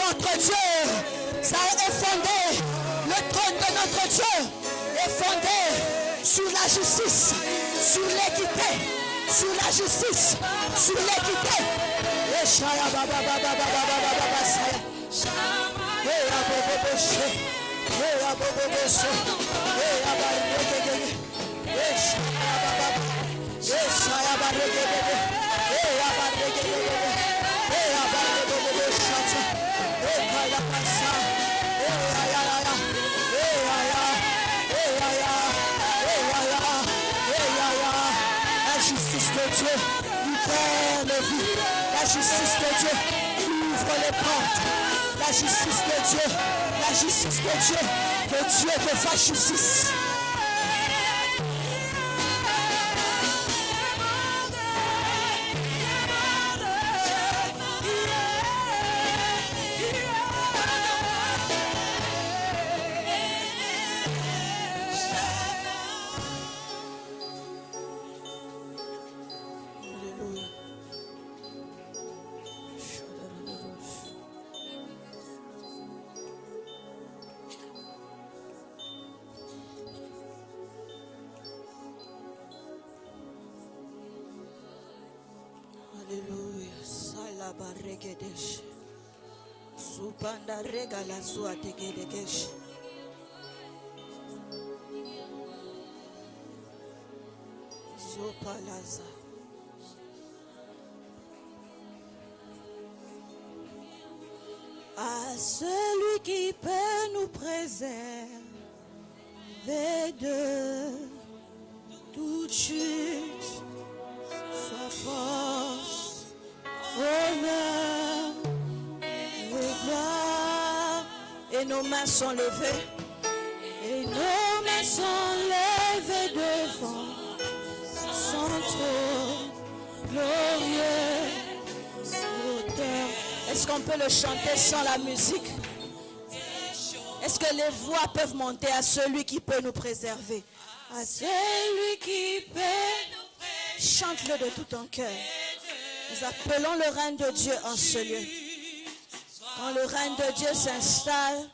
notre Dieu, ça est fondé. Le trône de notre Dieu est fondé sur la justice, sur l'équité, sur la justice, sur l'équité. La justice de Dieu libère les vies. La justice de Dieu ouvre les portes. La justice de Dieu, la justice de Dieu, que Dieu te fasse justice. Alléluia. Salabaregedesh. Supanda regala suategedesh. Sopalaza. À celui qui peut nous préserver de toute chute, sa force, honneur et gloire. Et nos mains sont levées. Et nos mains sont levées devant son trône glorieux, auteur. Est-ce qu'on peut le chanter sans la musique? Est-ce que les voix peuvent monter à celui qui peut nous préserver? À celui qui peut nous préserver. Chante-le de tout ton cœur. Nous appelons le règne de Dieu en ce lieu. Quand le règne de Dieu s'installe,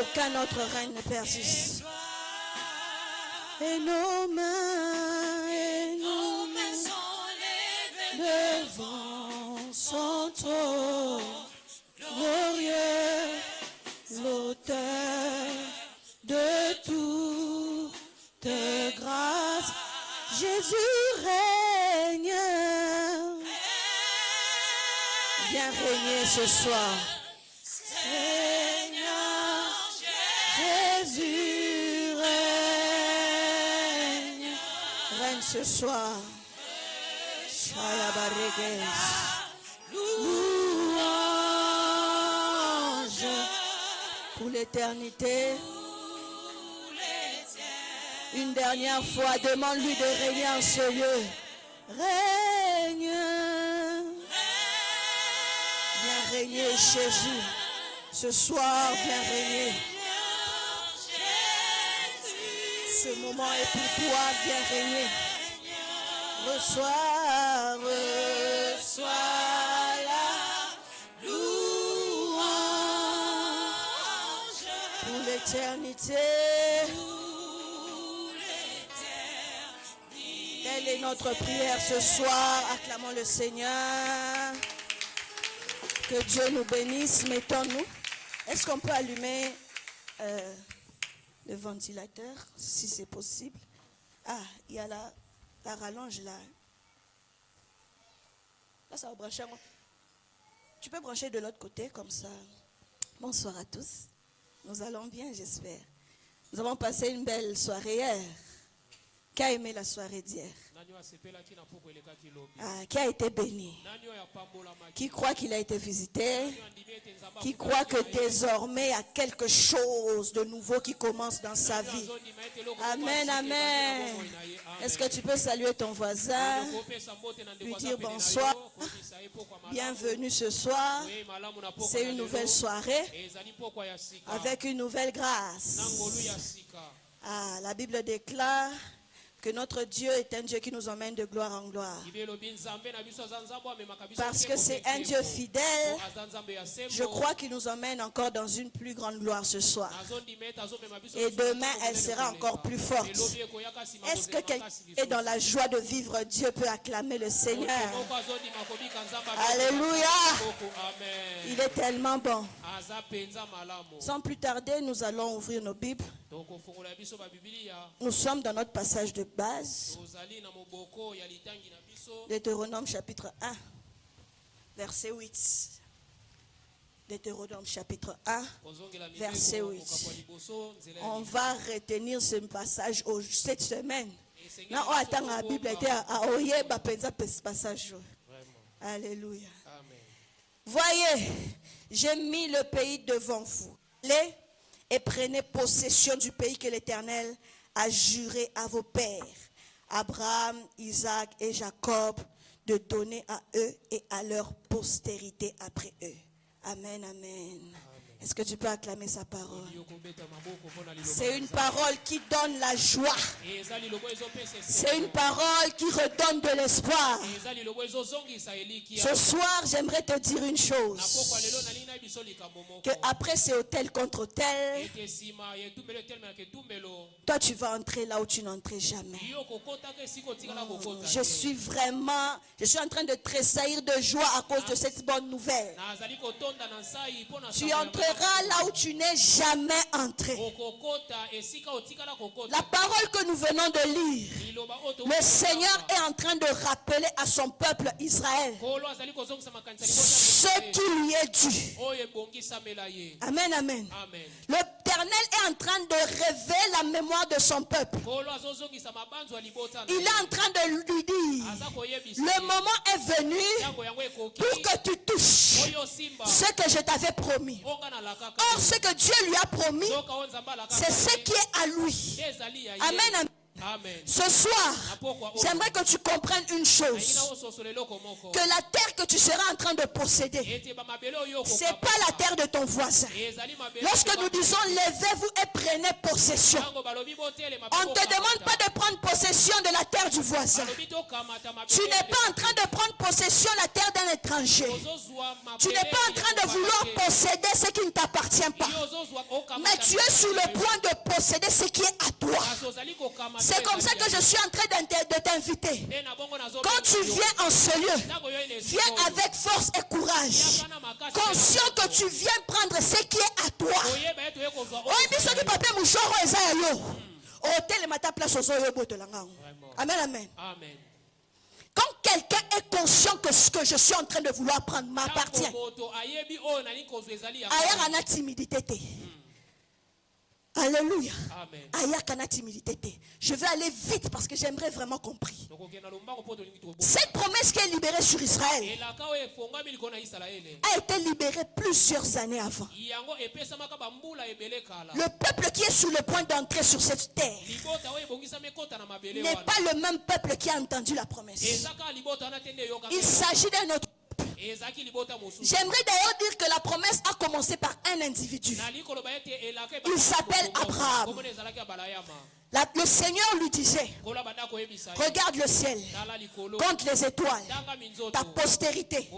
aucun autre règne ne persiste. Et nos mains sont levées devant son trône glorieux, l'auteur de toute grâce. Jésus règne. Viens régner ce soir. Seigneur Jésus règne. Règne ce soir. Louange pour l'éternité. Une dernière fois, demande-lui de régner en ce lieu. Règne. Viens régner, Jésus. Ce soir, viens régner. Ce moment est pour toi, viens régner. Reçois la louange pour l'éternité. Telle est notre prière ce soir. Acclamons le Seigneur. Que Dieu nous bénisse. Mettons-nous. Est-ce qu'on peut allumer le ventilateur, si c'est possible? Ah, il y a la rallonge là. Là, ça va brancher. Tu peux brancher de l'autre côté comme ça. Bonsoir à tous. Nous allons bien, j'espère. Nous avons passé une belle soirée hier. Qui a aimé la soirée d'hier? Qui a été béni? Qui croit qu'il a été visité? Qui croit que désormais il y a quelque chose de nouveau qui commence dans sa vie? Amen, amen. Est-ce que tu peux saluer ton voisin? Lui dire bonsoir. Bienvenue ce soir. C'est une nouvelle soirée avec une nouvelle grâce. La Bible déclare: Que notre Dieu est un Dieu qui nous emmène de gloire en gloire. Parce que c'est un Dieu fidèle, je crois qu'il nous emmène encore dans une plus grande gloire ce soir. Et demain, elle sera encore plus forte. Est-ce que quelqu'un est dans la joie de vivre Dieu peut acclamer le Seigneur? Alléluia! Il est tellement bon. Sans plus tarder, nous allons ouvrir nos Bibles. Nous sommes dans notre passage de base. Deutéronome chapitre 1, verset 8. Deutéronome chapitre 1, verset 8. On va retenir ce passage cette semaine. Là, on attend la Bible ce passage. Alléluia. Voyez, j'ai mis le pays devant vous. Allez et prenez possession du pays que l'Éternel a juré à vos pères, Abraham, Isaac et Jacob, de donner à eux et à leur postérité après eux. Amen, amen. Est-ce que tu peux acclamer sa parole? C'est une parole qui donne la joie. C'est une parole qui redonne de l'espoir. Ce soir, j'aimerais te dire une chose. Que après c'est autel contre autel, toi tu vas entrer là où tu n'entrais jamais. Je suis en train de tressaillir de joie à cause de cette bonne nouvelle. Tu entreras là où tu n'es jamais entré. La parole que nous venons de lire, le Seigneur est en train de rappeler à son peuple Israël ce qui lui est dû. Amen, amen. L'Éternel est en train de révéler la mémoire de son peuple. Il est en train de lui dire, le moment est venu pour que tu touches ce que je t'avais promis. Or, ce que Dieu lui a promis, c'est ce qui est à lui. Amen, amen. Ce soir, j'aimerais que tu comprennes une chose. Que la terre que tu seras en train de posséder, ce n'est pas la terre de ton voisin. Lorsque nous disons levez-vous et prenez possession, on ne te demande pas de prendre possession de la terre du voisin. Tu n'es pas en train de prendre possession de la terre d'un étranger. Tu n'es pas en train de vouloir posséder ce qui ne t'appartient pas. Mais tu es sur le point de posséder ce qui est à toi. C'est comme ça que je suis en train de t'inviter. Quand tu viens en ce lieu, viens avec force et courage. Conscient que tu viens prendre ce qui est à toi. Amen, amen. Quand quelqu'un est conscient que ce que je suis en train de vouloir prendre m'appartient, ailleurs en a timidité. Alléluia. Je vais aller vite parce que j'aimerais vraiment comprendre. Cette promesse qui est libérée sur Israël a été libérée plusieurs années avant. Le peuple qui est sur le point d'entrer sur cette terre n'est pas le même peuple qui a entendu la promesse. Il s'agit d'un autre. J'aimerais d'ailleurs dire que la promesse a commencé par un individu. Il s'appelle Abraham. Le Seigneur lui disait, regarde le ciel, compte les étoiles, ta postérité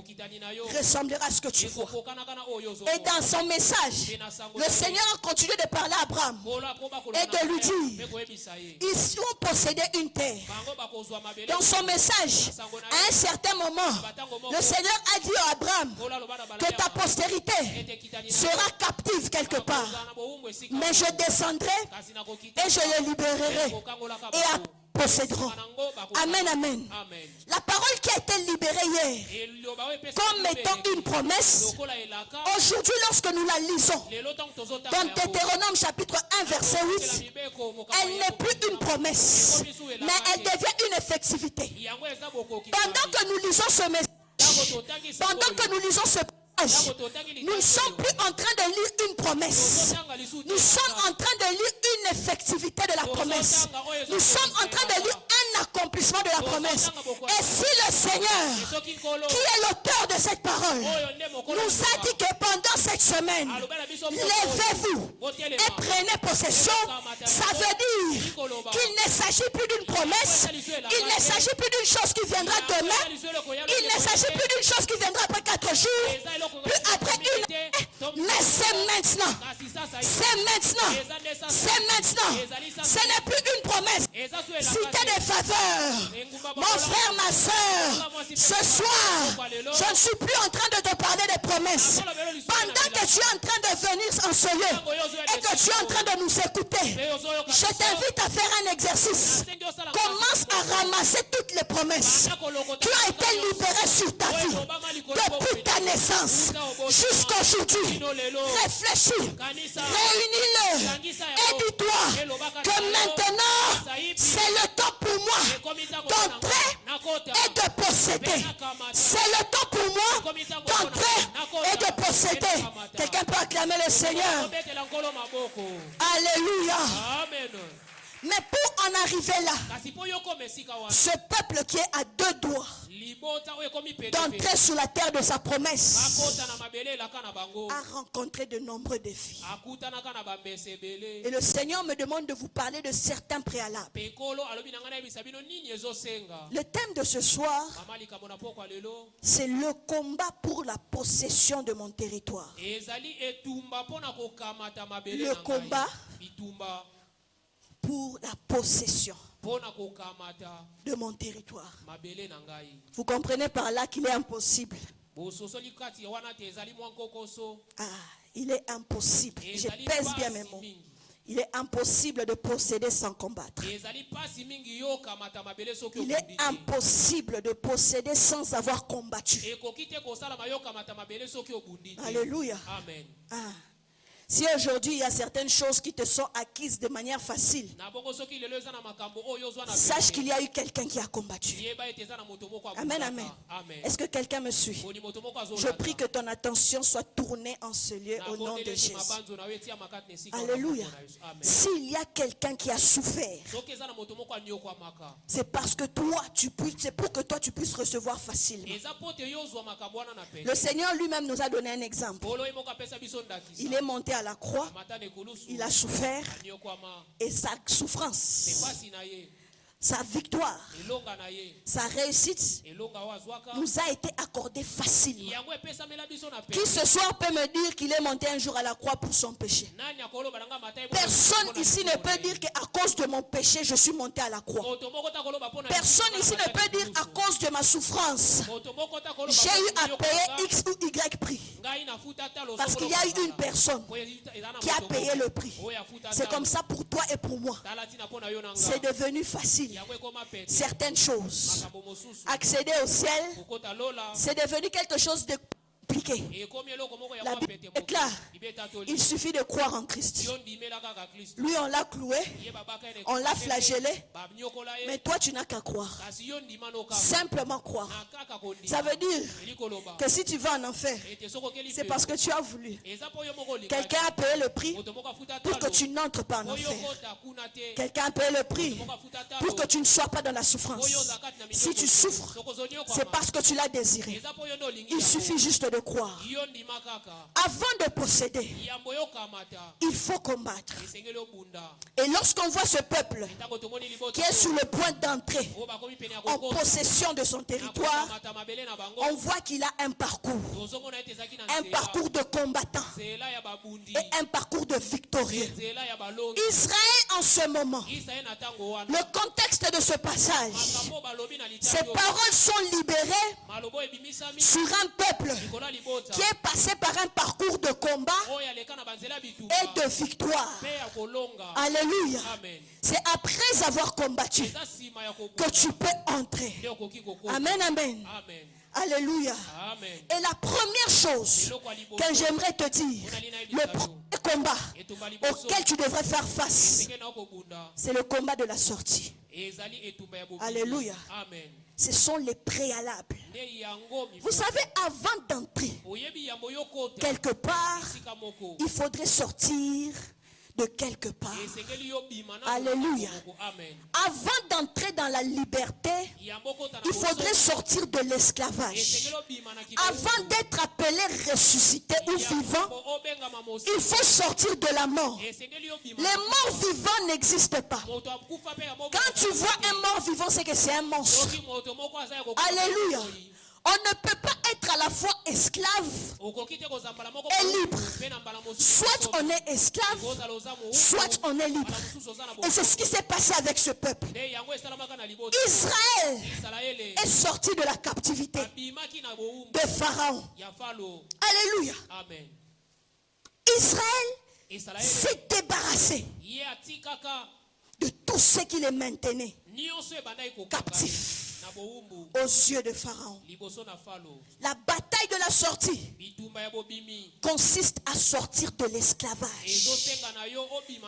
ressemblera à ce que tu vois. Et dans son message, le Seigneur a continué de parler à Abraham et de lui dire, ils ont possédé une terre. Dans son message, à un certain moment, le Seigneur a dit à Abraham que ta postérité sera captive quelque part. Mais je descendrai et je les libérerai et posséderont. Amen, amen. La parole qui a été libérée hier comme étant une promesse, aujourd'hui lorsque nous la lisons dans Deutéronome chapitre 1 verset 8, elle n'est plus une promesse, mais elle devient une effectivité. Pendant que nous lisons ce message, pendant que nous lisons ce nous ne sommes plus en train de lire une promesse. Nous sommes en train de lire une effectivité de la promesse. Nous sommes en train de lire un accomplissement l'accomplissement de la promesse. Et si le Seigneur, qui est l'auteur de cette parole, nous a dit que pendant cette semaine, levez-vous et prenez possession, ça veut dire qu'il ne s'agit plus d'une promesse, il ne s'agit plus d'une chose qui viendra demain, il ne s'agit plus d'une chose qui viendra après 4 jours, plus après une année, mais c'est maintenant. C'est maintenant. C'est maintenant. Ce n'est plus une promesse. Citer des faveurs. Mon frère, ma soeur, ce soir, je ne suis plus en train de te parler des promesses. Pendant que tu es en train de venir en ce lieu et que tu es en train de nous écouter, je t'invite à faire un exercice. Commence à ramasser toutes les promesses qui ont été libérées sur ta vie depuis ta naissance jusqu'aujourd'hui. Réfléchis, réunis-le et dis-toi que maintenant c'est le temps pour moi d'entrer et de posséder. C'est le temps pour moi d'entrer et de posséder. Quelqu'un peut acclamer le Seigneur. Alléluia. Mais pour en arriver là, ce peuple qui est à 2 doigts d'entrer sur la terre de sa promesse a rencontré de nombreux défis. Et le Seigneur me demande de vous parler de certains préalables. Le thème de ce soir, c'est le combat pour la possession de mon territoire. Le combat pour la possession de mon territoire. Vous comprenez par là qu'il est impossible. Il est impossible. Je pèse bien mes mots. Il est impossible de posséder sans combattre. Il est impossible de posséder sans avoir combattu. Alléluia. Amen. Si aujourd'hui il y a certaines choses qui te sont acquises de manière facile, sache qu'il y a eu quelqu'un qui a combattu. Amen, amen. Est-ce que quelqu'un me suit? Je prie que ton attention soit tournée en ce lieu au nom de Jésus. Alléluia. S'il y a quelqu'un qui a souffert, c'est parce que toi, c'est pour que toi tu puisses recevoir facilement. Le Seigneur lui-même nous a donné un exemple. Il est monté à la croix, il a souffert et sa souffrance, sa victoire, sa réussite nous a été accordée facilement. Qui ce soir peut me dire qu'il est monté un jour à la croix pour son péché? Personne ici ne peut dire qu'à cause de mon péché je suis monté à la croix. Personne ici ne peut dire à cause de ma souffrance j'ai eu à payer X ou Y prix. Parce qu'il y a eu une personne qui a payé le prix. C'est comme ça pour toi et pour moi. C'est devenu facile. Certaines choses. Accéder au ciel, c'est devenu quelque chose de compliqué. La Bible est claire. Il suffit de croire en Christ. Lui, on l'a cloué, on l'a flagellé, mais toi, tu n'as qu'à croire. Simplement croire. Ça veut dire que si tu vas en enfer, c'est parce que tu as voulu. Quelqu'un a payé le prix pour que tu n'entres pas en enfer. Quelqu'un a payé le prix pour que tu ne sois pas dans la souffrance. Si tu souffres, c'est parce que tu l'as désiré. Il suffit juste de croire. Avant de posséder, il faut combattre. Et lorsqu'on voit ce peuple qui est sur le point d'entrer en possession de son territoire, on voit qu'il a un parcours de combattant et un parcours de victorieux. Israël en ce moment, le contexte de ce passage, ces paroles sont libérées sur un peuple qui est passé par un parcours de combat et de victoire. Alléluia. C'est après avoir combattu que tu peux entrer. Amen, amen. Alléluia. Et la première chose que j'aimerais te dire, le premier combat auquel tu devrais faire face, c'est le combat de la sortie. Alléluia. Ce sont les préalables. Vous savez, avant d'entrer quelque part, il faudrait sortir de quelque part. Alléluia. Avant d'entrer dans la liberté, il faudrait sortir de l'esclavage. Avant d'être appelé ressuscité ou vivant, il faut sortir de la mort. Les morts vivants n'existent pas. Quand tu vois un mort vivant, c'est que c'est un monstre. Alléluia. On ne peut pas être à la fois esclave et libre. Soit on est esclave, soit on est libre. Et c'est ce qui s'est passé avec ce peuple. Israël est sorti de la captivité de Pharaon. Alléluia. Israël s'est débarrassé de tout ce qui les maintenait captifs aux yeux de Pharaon. La bataille de la sortie consiste à sortir de l'esclavage.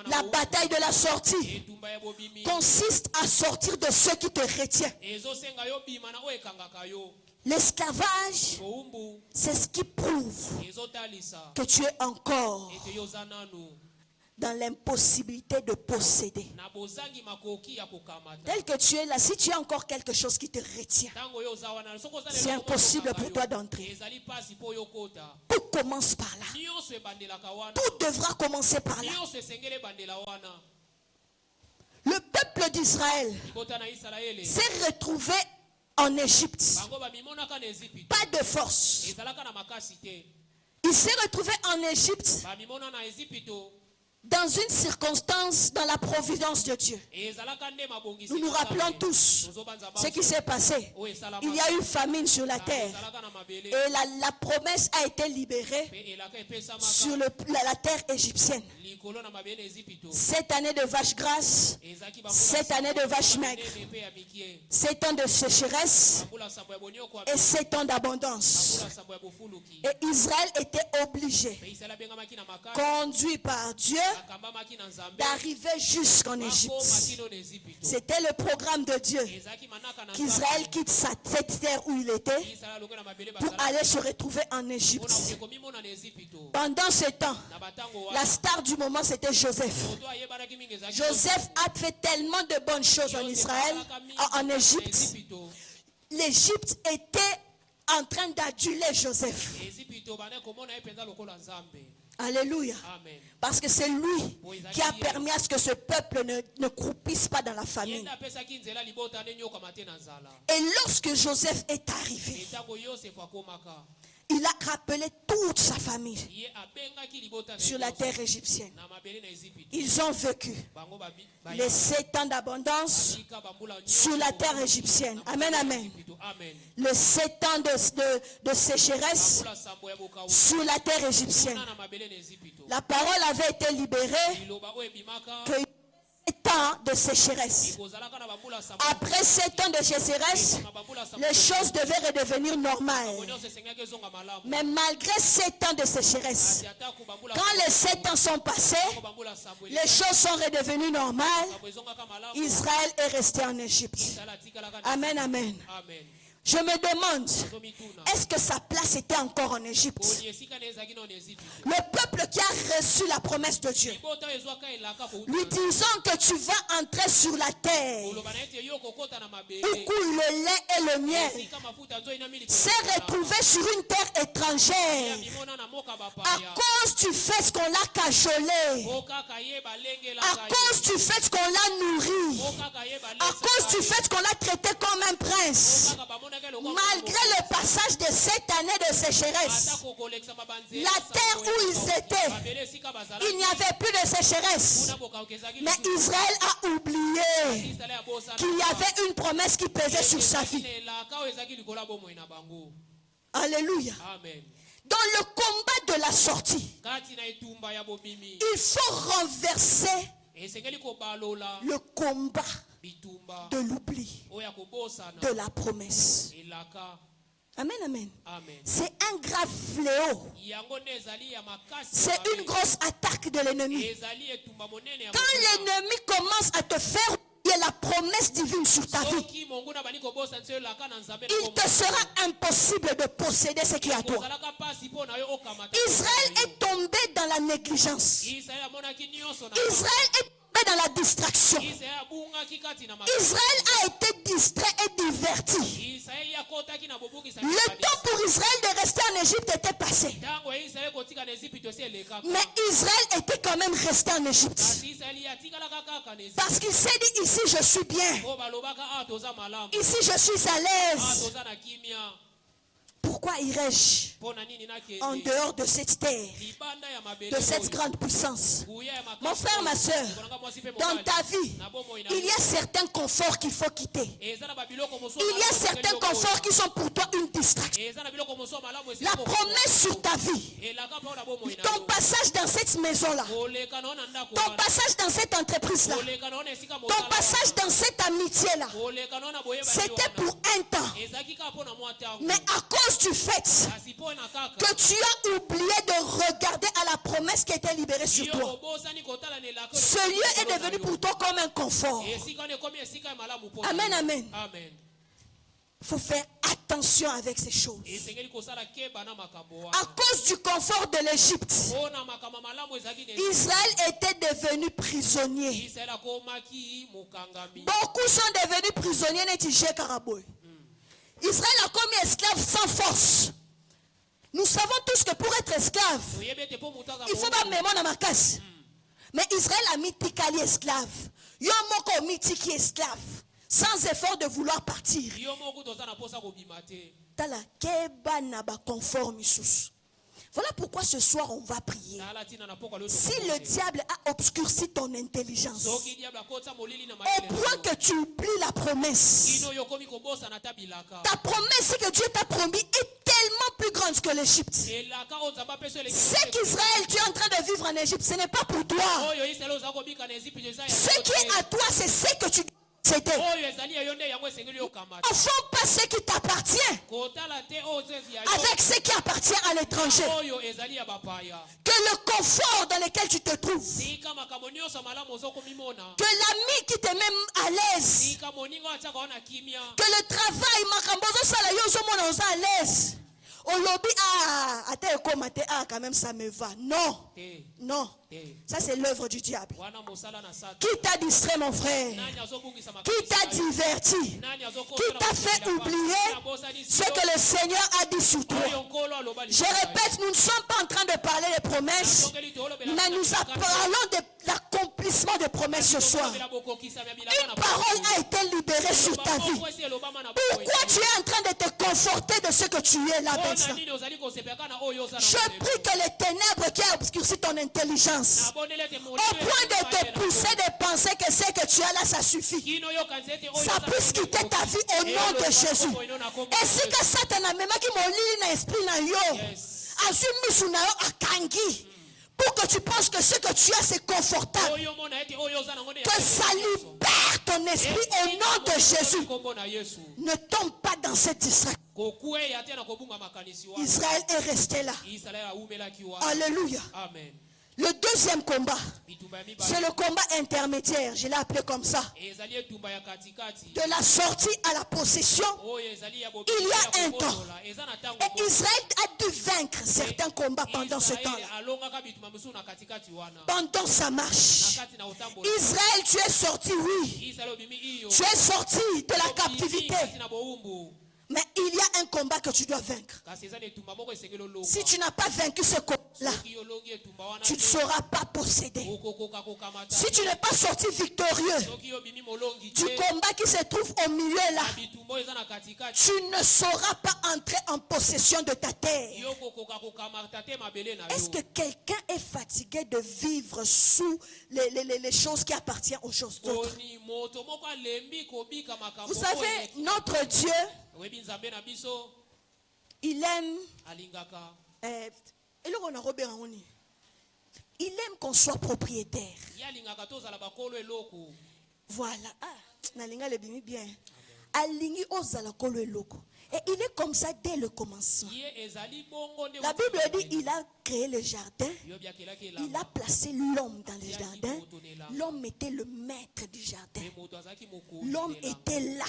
La bataille de la sortie consiste à sortir de ceux qui te retiennent. L'esclavage, c'est ce qui prouve que tu es encore dans l'impossibilité de posséder. Tel que tu es là, si tu as encore quelque chose qui te retient, c'est impossible pour toi d'entrer. Tout commence par là. Tout devra commencer par là. Le peuple d'Israël s'est retrouvé en Égypte. Pas de force. Il s'est retrouvé en Égypte dans une circonstance, dans la providence de Dieu. Nous nous rappelons tous ce qui s'est passé. Il y a eu famine sur la terre. Et la promesse a été libérée sur la terre égyptienne. 7 années de vaches grasses, 7 années de vaches maigres, 7 ans de sécheresse et 7 ans d'abondance. Et Israël était obligé, conduit par Dieu, d'arriver jusqu'en Égypte. C'était le programme de Dieu qu'Israël quitte cette terre où il était pour aller se retrouver en Égypte. Pendant ce temps, la star du moment c'était Joseph. Joseph a fait tellement de bonnes choses en Israël, en Égypte. L'Égypte était en train d'aduler Joseph. Alléluia. Amen. Parce que c'est lui qui a permis à ce que ce peuple ne croupisse pas dans la famine. Et lorsque Joseph est arrivé, il a rappelé toute sa famille sur la terre égyptienne. Ils ont vécu les 7 ans d'abondance sur la terre égyptienne. Amen, amen. Les 7 ans de sécheresse sur la terre égyptienne. La parole avait été libérée que 7 ans de sécheresse. Après 7 ans de sécheresse, les choses devaient redevenir normales. Mais malgré 7 ans de sécheresse, quand les 7 ans sont passés, les choses sont redevenues normales. Israël est resté en Égypte. Amen, amen. Je me demande, est-ce que sa place était encore en Égypte? Le peuple qui a reçu la promesse de Dieu, lui disant que tu vas entrer sur la terre où coule le lait et le miel, s'est retrouvé sur une terre étrangère à cause du fait qu'on l'a cajolé, à cause du fait qu'on l'a nourri, à cause du fait qu'on l'a traité comme un prince. Malgré le passage de 7 années de sécheresse, la terre où ils étaient, il n'y avait plus de sécheresse. Mais Israël a oublié qu'il y avait une promesse qui pesait sur sa vie. Alléluia. Dans le combat de la sortie, il faut renverser le combat de l'oubli de la promesse. Amen, amen. C'est un grave fléau. C'est une grosse attaque de l'ennemi. Quand l'ennemi commence à te faire oublier la promesse divine sur ta vie, il te sera impossible de posséder ce qui est à toi. Israël est tombé dans la négligence. Israël est tombé dans la distraction. Israël a été distrait et diverti. Le temps pour Israël de rester en Égypte était passé. Mais Israël était quand même resté en Égypte. Parce qu'il s'est dit, ici je suis bien. Ici je suis à l'aise. Pourquoi irais-je en dehors de cette terre, de cette grande puissance? Mon frère, ma soeur, dans ta vie, il y a certains conforts qu'il faut quitter. Il y a certains conforts qui sont pour toi une distraction. La promesse sur ta vie, ton passage dans cette maison-là, ton passage dans cette entreprise-là, ton passage dans cette amitié-là, c'était pour un temps. Mais à cause du fait que tu as oublié de regarder à la promesse qui était libérée sur toi, ce lieu est devenu pour toi comme un confort. Amen, amen. Il faut faire attention avec ces choses. À cause du confort de l'Égypte, Israël était devenu prisonnier. Beaucoup sont devenus prisonniers. Israël a commis esclave sans force. Nous savons tous que pour être esclave, il faut pas mémoire dans ma casse. Mais Israël a mis Tikali esclave. Yomoko mis Tiki esclave. Sans effort de vouloir partir. Voilà pourquoi ce soir on va prier. Si le diable a obscurci ton intelligence au point que tu oublies la promesse, ta promesse que Dieu t'a promis est tellement plus grande que l'Égypte. Ce qu'Israël tu es en train de vivre en Égypte, ce n'est pas pour toi. Ce qui est à toi, c'est ce que tu c'était. Enfant pas ce qui t'appartient avec ce qui appartient à l'étranger. Que le confort dans lequel tu te trouves, que l'ami qui te met à l'aise, que le travail à l'aise. Au lobby, quand même ça me va. Non, non. Ça c'est l'œuvre du diable. Qui t'a distrait, mon frère? Qui t'a diverti? Qui t'a fait oublier ce que le Seigneur a dit sur toi? Je répète, nous ne sommes pas en train de parler des promesses, mais nous parlons de l'accomplissement des promesses ce soir. Une parole a été libérée sur ta vie. Pourquoi tu es en train de te conforter de ce que tu es là maintenant? Je prie que les ténèbres qui ont obscurci ton intelligence, au point de te pousser de penser que ce que tu as là, ça suffit, ça puisse quitter ta vie au nom de Jésus. Et si que Satan a même qui m'a lit dans l'esprit, pour que tu penses que ce que tu as c'est confortable, que ça libère ton esprit au nom de Jésus. Ne tombe pas dans cette distraction. Israël est resté là. Alléluia. Le deuxième combat, c'est le combat intermédiaire, je l'ai appelé comme ça. De la sortie à la possession, il y a un temps. Et Israël a dû vaincre certains combats pendant ce temps-là. Pendant sa marche. Israël, tu es sorti, oui. Tu es sorti de la captivité. Mais il y a un combat que tu dois vaincre. Si tu n'as pas vaincu ce combat-là, tu ne seras pas possédé. Si tu n'es pas sorti victorieux du combat qui se trouve au milieu là, tu ne sauras pas entrer en possession de ta terre. Est-ce que quelqu'un est fatigué de vivre sous les choses qui appartiennent aux choses d'autres? Vous savez, notre Dieu, il aime qu'on soit propriétaire. Voilà. Bien. Et il est comme ça dès le commencement. La Bible dit il a créé le jardin. Il a placé l'homme dans le jardin. L'homme était le maître du jardin. L'homme était là.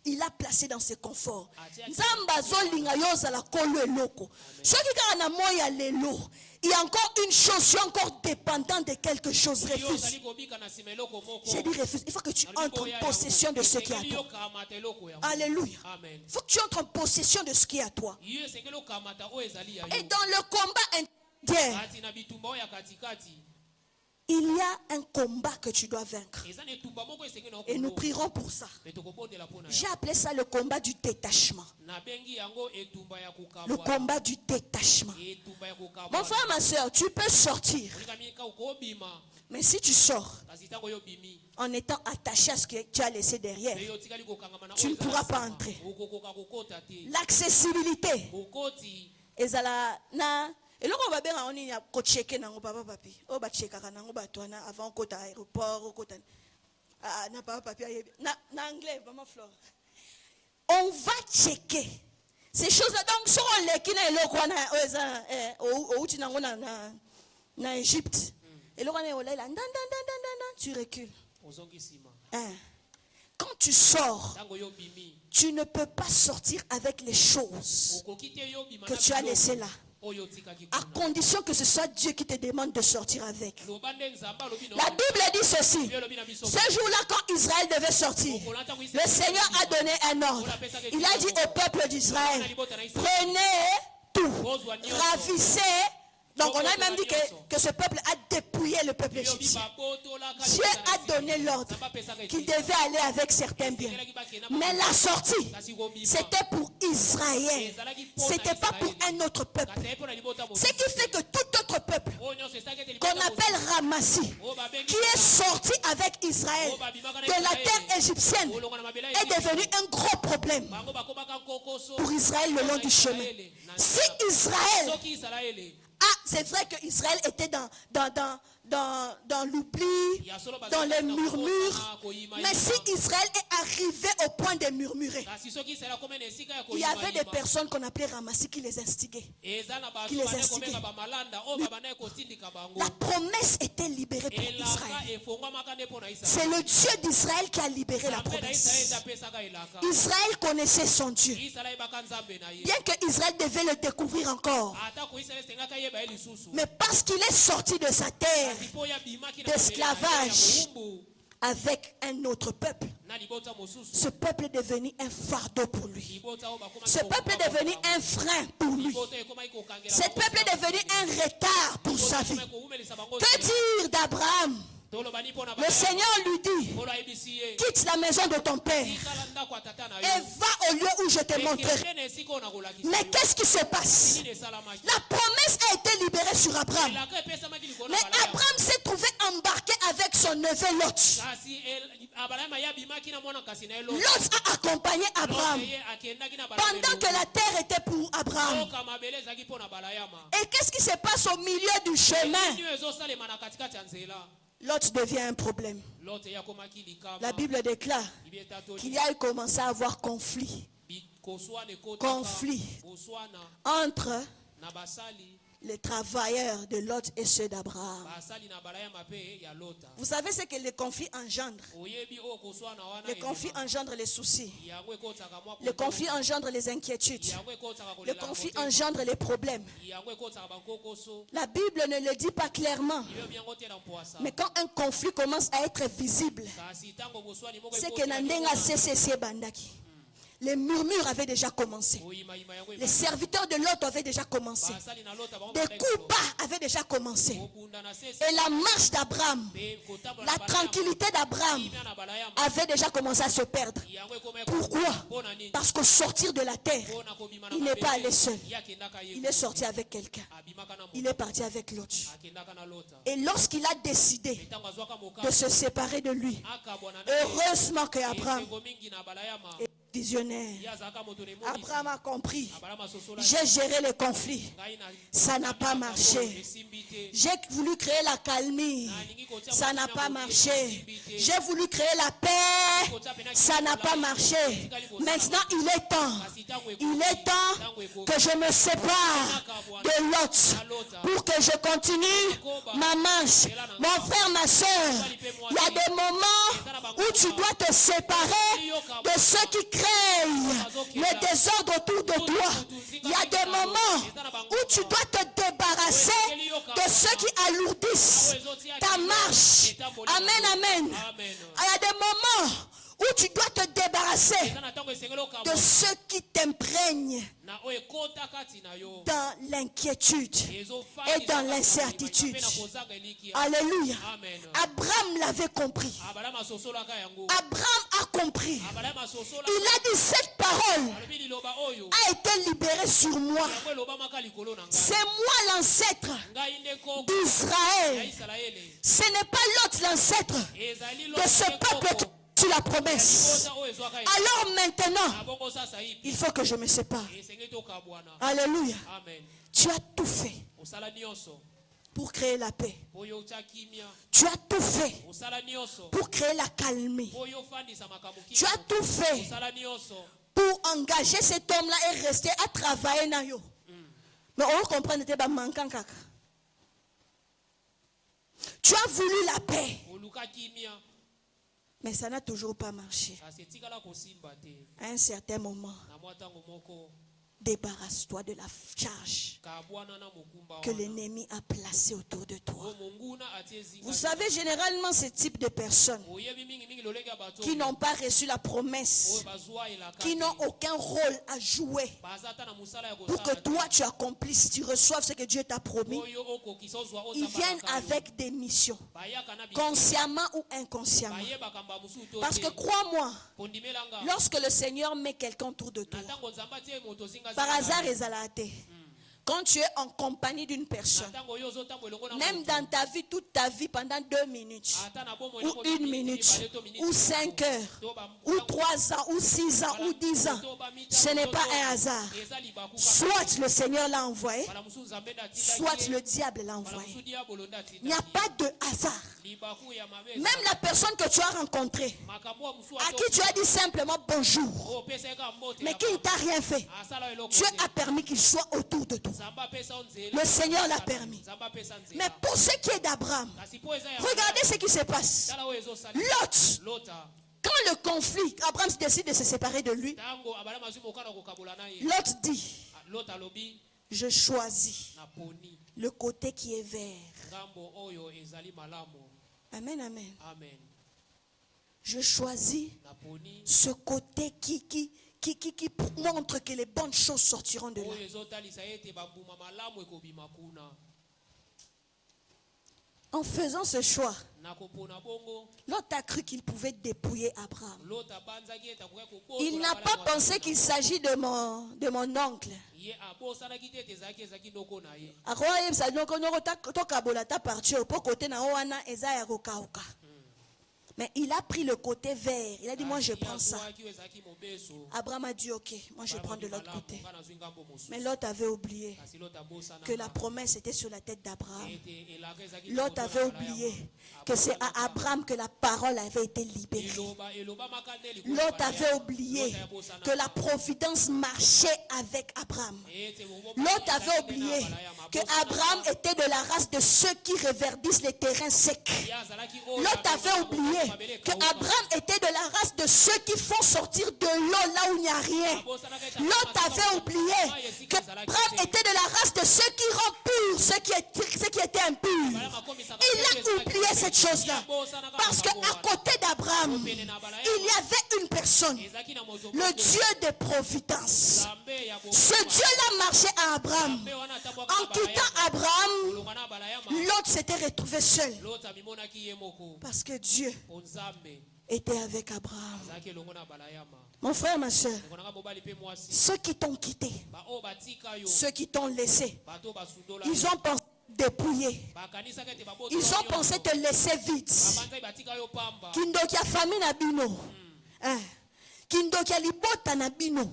il a placé dans ses conforts. Nzamba zolinga yozala kolo eloko. Soki kaka na moya lelo, il y a encore une chose, tu es encore dépendant de quelque chose, refuse. J'ai dit refuse. Il faut que tu entres en possession de ce qui est à toi. Alléluia. Il faut que tu entres en possession de ce qui est à toi. Et dans le combat intérieur, il y a un combat que tu dois vaincre. Et nous prierons pour ça. J'ai appelé ça le combat du détachement. Le combat du détachement. Mon frère, ma soeur, tu peux sortir. Mais si tu sors en étant attaché à ce que tu as laissé derrière, tu ne pourras pas entrer. L'accessibilité. Et là, on va bien on y a checker nango papa papi. On va checker nango batwana avant kota aéroport kota na papa papi na anglais maman Flore. On va checker ces choses là. Donc sur on les kina eloko na outi nango na Égypte. Et là on est là tu recules. Quand tu sors, tu ne peux pas sortir avec les choses que tu as laissées là. À condition que ce soit Dieu qui te demande de sortir avec. La Bible dit ceci. Ce jour-là, quand Israël devait sortir, le Seigneur a donné un ordre. Il a dit au peuple d'Israël, prenez tout, ravissez. Donc on a même dit que ce peuple a dépouillé le peuple égyptien. Dieu a donné l'ordre qu'il devait aller avec certains biens. Mais la sortie, c'était pour Israël. C'était pas pour un autre peuple. Ce qui fait que tout autre peuple, qu'on appelle Ramassi, qui est sorti avec Israël de la terre égyptienne, est devenu un gros problème pour Israël le long du chemin. Si Israël... c'est vrai qu'Israël était dans l'oubli, dans les murmures. Mais si Israël est arrivé au point de murmurer, il y avait des personnes qu'on appelait Ramassi qui les instiguaient. La promesse était libérée pour Israël. C'est le Dieu d'Israël qui a libéré la promesse. Israël connaissait son Dieu. Bien que Israël devait le découvrir encore. Mais parce qu'il est sorti de sa terre d'esclavage avec un autre peuple, ce peuple est devenu un fardeau pour lui. Ce peuple est devenu un frein pour lui. Ce peuple est devenu un retard pour sa vie. Que dire d'Abraham? Le Seigneur lui dit, quitte la maison de ton père et va au lieu où je te montrerai. Mais qu'est-ce qui se passe? La promesse a été libérée sur Abraham. Mais Abraham s'est trouvé embarqué avec son neveu Lot. Lot a accompagné Abraham pendant que la terre était pour Abraham. Et qu'est-ce qui se passe au milieu du chemin? Lot devient un problème. La Bible déclare qu'il y a commencé à avoir conflit entre les travailleurs de Lot et ceux d'Abraham. Vous savez ce que les conflits engendrent? Les conflits engendrent les soucis. Les conflits engendrent les inquiétudes. Les conflits engendrent les problèmes. La Bible ne le dit pas clairement. Mais quand un conflit commence à être visible, c'est que Nandenga CCC Bandaki. Les murmures avaient déjà commencé. Les serviteurs de Lot avaient déjà commencé. Des coups bas avaient déjà commencé. Et la marche d'Abraham, la tranquillité d'Abraham avait déjà commencé à se perdre. Pourquoi? Parce qu'au sortir de la terre, il n'est pas allé seul. Il est sorti avec quelqu'un. Il est parti avec l'autre. Et lorsqu'il a décidé de se séparer de lui, heureusement que Abraham est visionnaire. Abraham a compris. J'ai géré le conflit. Ça n'a pas marché. J'ai voulu créer la calmie. Ça n'a pas marché. J'ai voulu créer la paix. Ça n'a pas marché. Maintenant, il est temps. Il est temps que je me sépare de l'autre pour que je continue ma marche. Mon frère, ma soeur, il y a des moments où tu dois te séparer de ceux qui créent règne le désordre autour de toi, il y a des moments où tu dois te débarrasser de ceux qui alourdissent ta marche. Amen, amen. Il y a des moments où tu dois te débarrasser de ceux qui t'imprègnent dans l'inquiétude et dans l'incertitude. Alléluia. Abraham l'avait compris. Abraham a compris. Il a dit, cette parole a été libérée sur moi. C'est moi l'ancêtre d'Israël. Ce n'est pas l'autre l'ancêtre de ce peuple qui sur la promesse. Alors maintenant, il faut que je me sépare. Alléluia. Tu as tout fait pour créer la paix. Tu as tout fait pour créer la calmie. Tu as tout fait pour engager cet homme-là et rester à travailler. Mais on comprend que tu manquant. Tu as voulu la paix. Mais ça n'a toujours pas marché. À un certain moment, débarrasse-toi de la charge que l'ennemi a placée autour de toi. Vous savez, généralement, ce type de personnes qui n'ont pas reçu la promesse, qui n'ont aucun rôle à jouer pour que toi tu accomplisses, tu reçoives ce que Dieu t'a promis, ils viennent avec des missions, consciemment ou inconsciemment. Parce que crois-moi, lorsque le Seigneur met quelqu'un autour de toi, par hasard, quand tu es en compagnie d'une personne, même dans ta vie, toute ta vie, pendant 2 minutes, ou 1 minute, ou 5 heures, ou 3 ans, ou 6 ans, ou 10 ans, ce n'est pas un hasard. Soit le Seigneur l'a envoyé, soit le diable l'a envoyé. Il n'y a pas de hasard. Même la personne que tu as rencontrée, à qui tu as dit simplement bonjour, mais qui ne t'a rien fait, Dieu a permis qu'il soit autour de toi. Le Seigneur l'a permis. Mais pour ce qui est d'Abraham, regardez ce qui se passe. Lot, quand le conflit, Abraham décide de se séparer de lui, Lot dit, je choisis le côté qui est vert. Amen, amen. Je choisis ce côté qui montre que les bonnes choses sortiront de là. En faisant ce choix, Lot a cru qu'il pouvait dépouiller Abraham. Il n'a pas pensé qu'il s'agit de mon oncle. Mais il a pris le côté vert. Il a dit, moi je prends ça. Abraham a dit, ok, moi je prends de l'autre côté. Mais Lot avait oublié que la promesse était sur la tête d'Abraham. Lot avait oublié que c'est à Abraham que la parole avait été libérée. Lot avait oublié que la providence marchait avec Abraham. Lot avait oublié que Abraham était de la race de ceux qui reverdissent les terrains secs. Lot avait oublié que Abraham était de la race de ceux qui font sortir de l'eau là où il n'y a rien. Lot avait oublié que Abraham était de la race de ceux qui rendent pur ce qui était impur. Il a oublié cette chose-là. Parce qu'à côté d'Abraham, il y avait une personne, le Dieu de providence. Ce Dieu-là marchait à Abraham. En quittant Abraham, Lot s'était retrouvé seul. Parce que Dieu était avec Abraham. Mon frère, ma soeur, ceux qui t'ont quitté, ceux qui t'ont laissé, ils ont pensé dépouiller. Ils ont pensé te laisser vide. Kindokia famille na bino. Kindokia libota na bino.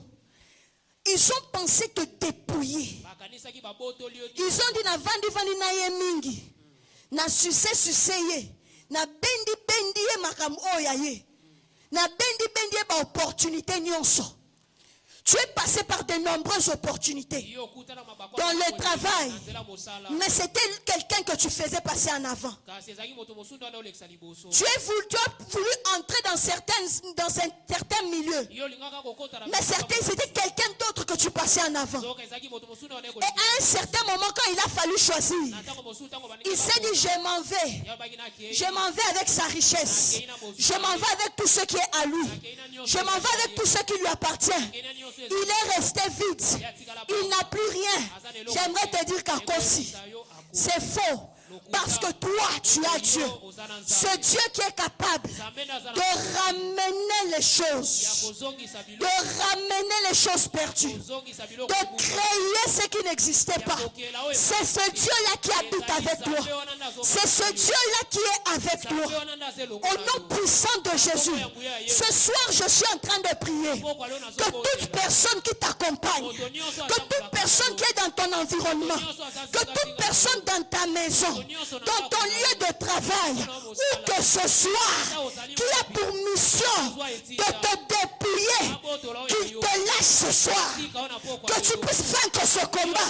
Ils ont pensé te dépouiller. Ils ont dit na vandi na ye mingi. Na succès ye. Na bendi ye makam oya ye. Na bendi ye ba opportunité nyonso. Tu es passé par de nombreuses opportunités dans le travail, mais c'était quelqu'un que tu faisais passer en avant. Tu as voulu entrer dans certains milieux, mais c'était quelqu'un d'autre que tu passais en avant. Et à un certain moment, quand il a fallu choisir, il s'est dit, je m'en vais. Je m'en vais avec sa richesse. Je m'en vais avec tout ce qui est à lui. Je m'en vais avec tout ce qui lui appartient. Il est resté vide. Il n'a plus rien. J'aimerais te dire qu'Akosi, c'est faux. Parce que toi, tu as Dieu. Ce Dieu qui est capable de ramener les choses. De ramener les choses perdues. De créer ce qui n'existait pas. C'est ce Dieu-là qui habite avec toi. C'est ce Dieu-là qui est avec toi. Au nom puissant de Jésus. Ce soir, je suis en train de prier. Que toute personne qui t'accompagne. Que toute personne qui est dans ton environnement. Que toute personne dans ta maison. Dans ton lieu de travail, où que ce soit, qui a pour mission de te dépouiller, qu'il te lâche ce soir, que tu puisses vaincre ce combat.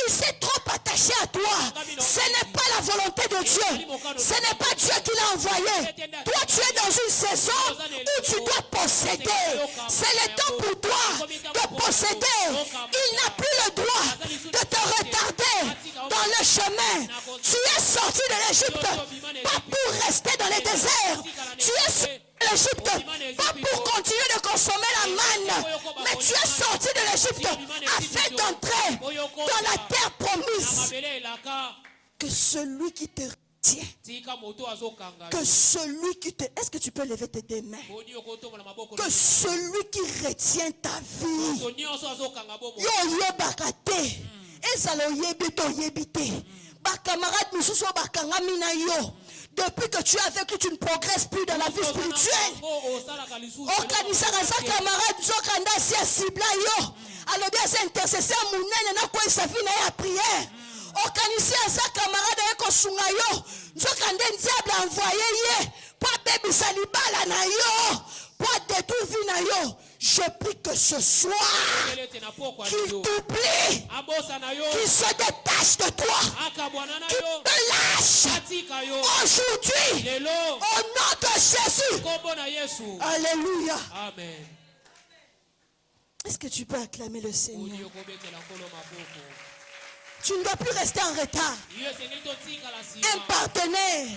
Il s'est trop attaché à toi. Ce n'est pas la volonté de Dieu. Ce n'est pas Dieu qui l'a envoyé. Toi, tu es dans une saison où tu dois posséder. C'est le temps pour toi de posséder. Il n'a plus le droit de te retarder dans le chemin. Tu es sorti de l'Égypte, pas pour rester dans les déserts. Tu es sorti de l'Égypte, pas pour continuer de consommer la manne, mais tu es sorti de l'Égypte afin d'entrer dans la terre promise. Que celui qui te retient, que celui qui te... Est-ce que tu peux lever tes deux mains? Que celui qui retient ta vie, depuis que tu es avec lui, tu ne progresses plus dans la vie spirituelle. Alors, des intercesseurs, à prière. Organiser un camarade avec un sungayo. Nous avons diable envoyé hier. Pour baby salibala na yo. Pour détruire vie na yo. Je prie que ce soir, qu'il t'oublie, qu'il se détache de toi, qu'il te lâche aujourd'hui, au nom de Jésus. Alléluia. Amen. Est-ce que tu peux acclamer le Seigneur? Tu ne dois plus rester en retard. Un partenaire,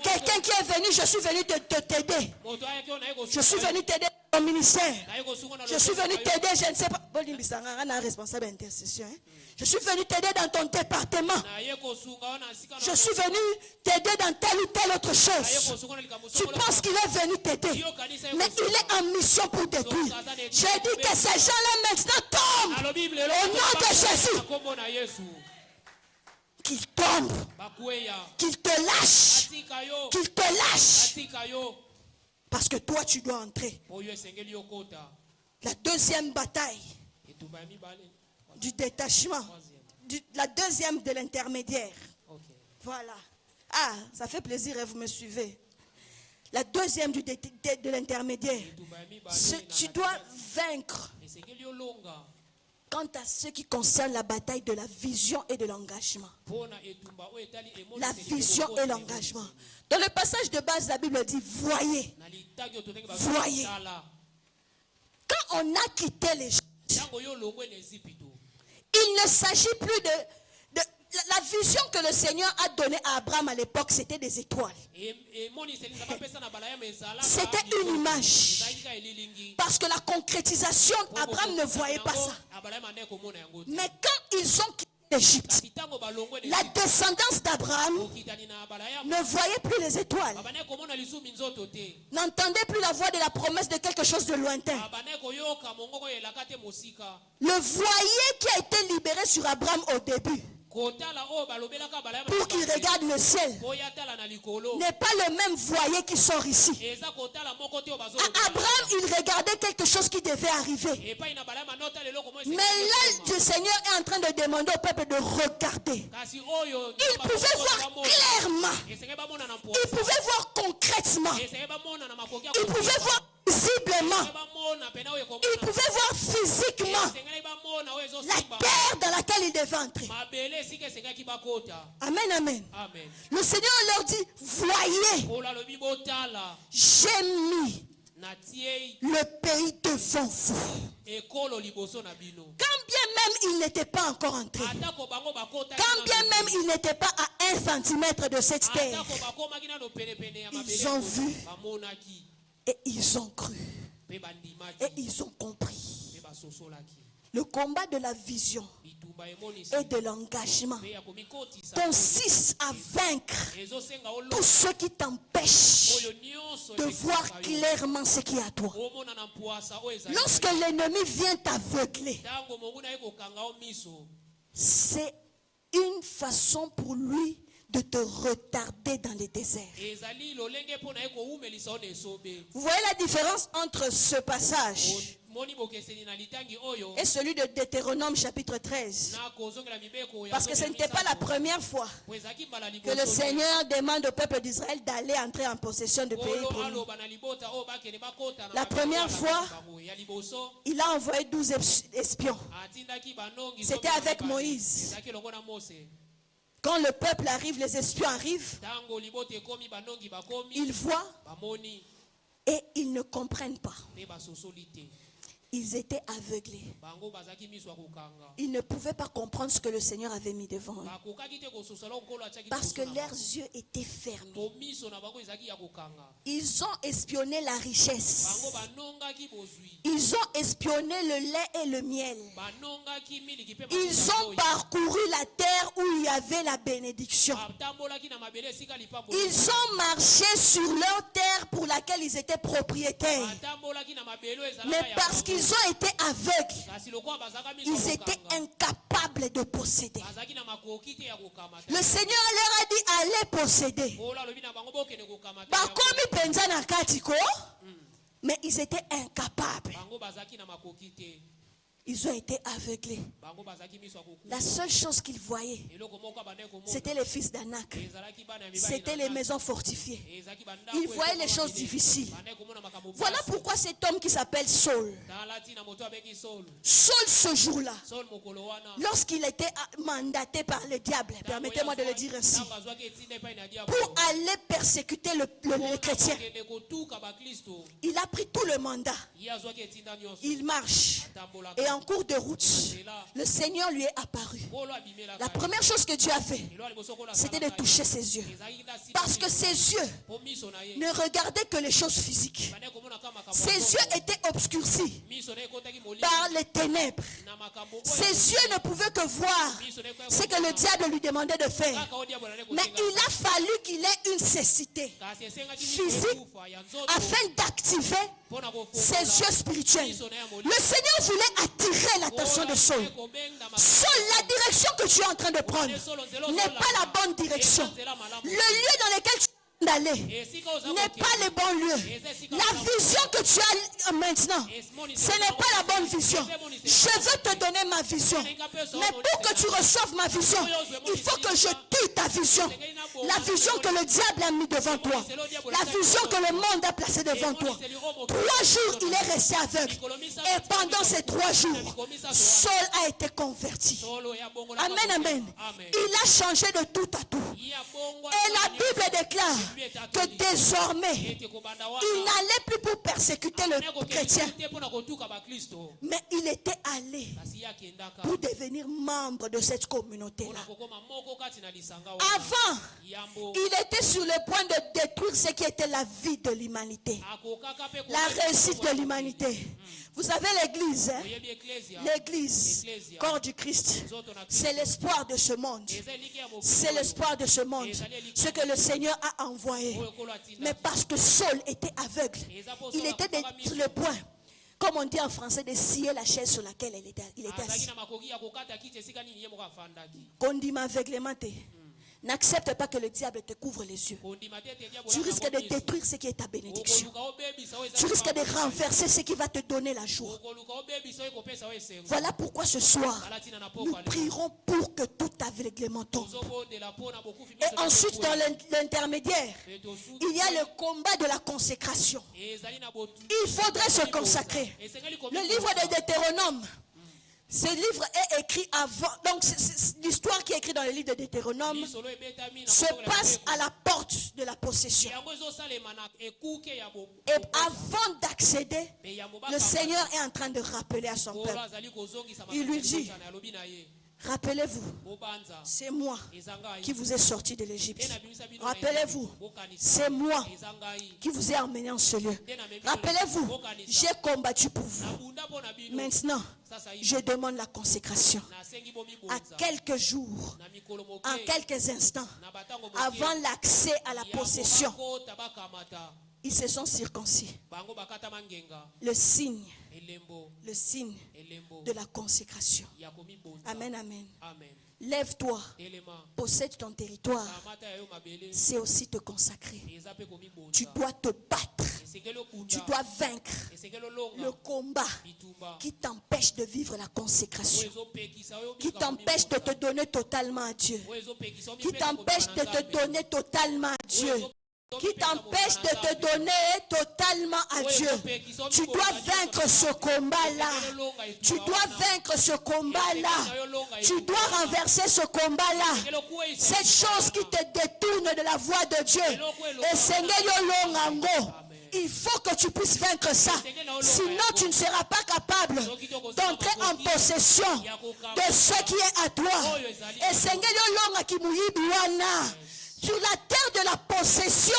quelqu'un qui est venu, je suis venu t'aider. Je suis venu t'aider dans ton ministère. Je suis venu t'aider, je ne sais pas. Responsable d'intercession. Je suis venu t'aider dans ton département. Je suis venu t'aider dans telle ou telle autre chose. Tu penses qu'il est venu t'aider, mais il est en mission pour détruire. J'ai dit que ces gens-là maintenant tombent au nom de Jésus. Qu'il tombe, qu'il te lâche, qu'il te lâche. Parce que toi tu dois entrer. La deuxième bataille du détachement, la deuxième de l'intermédiaire. Voilà. Ah, ça fait plaisir et vous me suivez. La deuxième de l'intermédiaire. Tu dois vaincre. Quant à ce qui concerne la bataille de la vision et de l'engagement. La vision et l'engagement. Dans le passage de base, la Bible dit, voyez. Voyez. Quand on a quitté les choses, il ne s'agit plus de la vision que le Seigneur a donnée à Abraham à l'époque, c'était des étoiles. C'était une image. Parce que la concrétisation, Abraham ne voyait pas ça. Mais quand ils ont quitté l'Égypte, la descendance d'Abraham ne voyait plus les étoiles. N'entendait plus la voix de la promesse de quelque chose de lointain. Le voyer qui a été libéré sur Abraham au début pour qu'ils regardent le ciel n'est pas le même voyer qui sort ici. Abraham, il regardait quelque chose qui devait arriver. Mais là, le Seigneur est en train de demander au peuple de regarder. Il pouvait voir clairement. Il pouvait voir concrètement. Il pouvait voir visiblement. Il pouvait voir physiquement la terre dans laquelle il devait entrer. Amen, amen. Le Seigneur leur dit, voyez, j'ai mis le pays devant vous. Quand bien même il n'était pas encore entré, quand bien même il n'était pas à 1 centimètre de cette terre, ils ont vu et ils ont cru et ils ont compris. Le combat de la vision et de l'engagement consiste à vaincre tout ce qui t'empêche de voir clairement ce qui est à toi. Lorsque l'ennemi vient t'aveugler, c'est une façon pour lui de te retarder dans les déserts. Vous voyez la différence entre ce passage et celui de Deutéronome chapitre 13? Parce que ce n'était pas la première fois que le Seigneur demande au peuple d'Israël d'aller entrer en possession du pays promis. La première fois, il a envoyé 12 espions. C'était avec Moïse. Quand le peuple arrive, les espions arrivent, ils voient et ils ne comprennent pas. Ils étaient aveuglés. Ils ne pouvaient pas comprendre ce que le Seigneur avait mis devant eux. Parce que leurs yeux étaient fermés. Ils ont espionné la richesse. Ils ont espionné le lait et le miel. Ils ont parcouru la terre où il y avait la bénédiction. Ils ont marché sur leur terre pour laquelle ils étaient propriétaires. Mais parce qu'ils ont été aveugles, ils étaient incapables de posséder. Le Seigneur leur a dit, allez posséder. Mais ils étaient incapables. Ils ont été aveuglés. La seule chose qu'ils voyaient, c'était les fils d'Anak. C'était les maisons fortifiées. Ils voyaient les choses difficiles. Voilà pourquoi cet homme qui s'appelle Saul, ce jour-là, lorsqu'il était mandaté par le diable, permettez-moi de le dire ainsi, pour aller persécuter le chrétien, il a pris tout le mandat. Il marche. Et en cours de route, le Seigneur lui est apparu. La première chose que Dieu a fait, c'était de toucher ses yeux. Parce que ses yeux ne regardaient que les choses physiques. Ses yeux étaient obscurcis par les ténèbres. Ses yeux ne pouvaient que voir ce que le diable lui demandait de faire. Mais il a fallu qu'il ait une cécité physique afin d'activer ses yeux spirituels. Le Seigneur voulait attirer l'attention de Saul. Saul, la direction que tu es en train de prendre n'est pas la bonne direction. Le lieu dans lequel tu es d'aller n'est pas le bon lieu. La vision que tu as maintenant, ce n'est pas la bonne vision. Je veux te donner ma vision. Mais pour que tu reçoives ma vision, il faut que je tue ta vision. La vision que le diable a mis devant toi. La vision que le monde a placée devant toi. 3 jours, il est resté aveugle. Et pendant ces 3 jours, Saul a été converti. Amen, amen. Il a changé de tout à tout. Et la Bible déclare que désormais, il n'allait plus pour persécuter le chrétien. Mais il était allé pour devenir membre de cette communauté-là. Avant, il était sur le point de détruire ce qui était la vie de l'humanité. La réussite de l'humanité. Vous savez l'église, hein? L'église, corps du Christ, c'est l'espoir de ce monde. C'est l'espoir de ce monde. Ce que le Seigneur a envoyé. Mais parce que Saul était aveugle, il était sur le point comme on dit en français, de scier la chaise sur laquelle il était assis. Condiment aveuglément. N'accepte pas que le diable te couvre les yeux. Tu risques de détruire ce qui est ta bénédiction. Tu risques de renverser ce qui va te donner la joie. Voilà pourquoi ce soir, nous prierons pour que tout aveuglement tombe. Et ensuite, dans l'intermédiaire, il y a le combat de la consécration. Il faudrait se consacrer. Le livre de Deutéronome. Ce livre est écrit avant, donc l'histoire qui est écrite dans le livre de Deutéronome se passe à la porte de la possession. Et avant d'accéder, le Seigneur est en train de rappeler à son peuple. Il lui dit, rappelez-vous, c'est moi qui vous ai sorti de l'Égypte. Rappelez-vous, c'est moi qui vous ai emmené en ce lieu. Rappelez-vous, j'ai combattu pour vous. Maintenant, je demande la consécration. À quelques jours, en quelques instants, avant l'accès à la possession, ils se sont circoncis. Le signe de la consécration. Amen, amen. Lève-toi, possède ton territoire. C'est aussi te consacrer. Tu dois te battre. Tu dois vaincre le combat qui t'empêche de vivre la consécration, qui t'empêche de te donner totalement à Dieu, qui t'empêche de te donner totalement à Dieu, qui t'empêche de te donner totalement à Dieu. Tu dois vaincre ce combat-là. Tu dois vaincre ce combat-là. Tu dois renverser ce combat-là. Cette chose qui te détourne de la voie de Dieu. Et Seigneur Yolongango, il faut que tu puisses vaincre ça. Sinon, tu ne seras pas capable d'entrer en possession de ce qui est à toi. Et Seigneur Yolonga qui mouyibiwana. Sur la terre de la possession,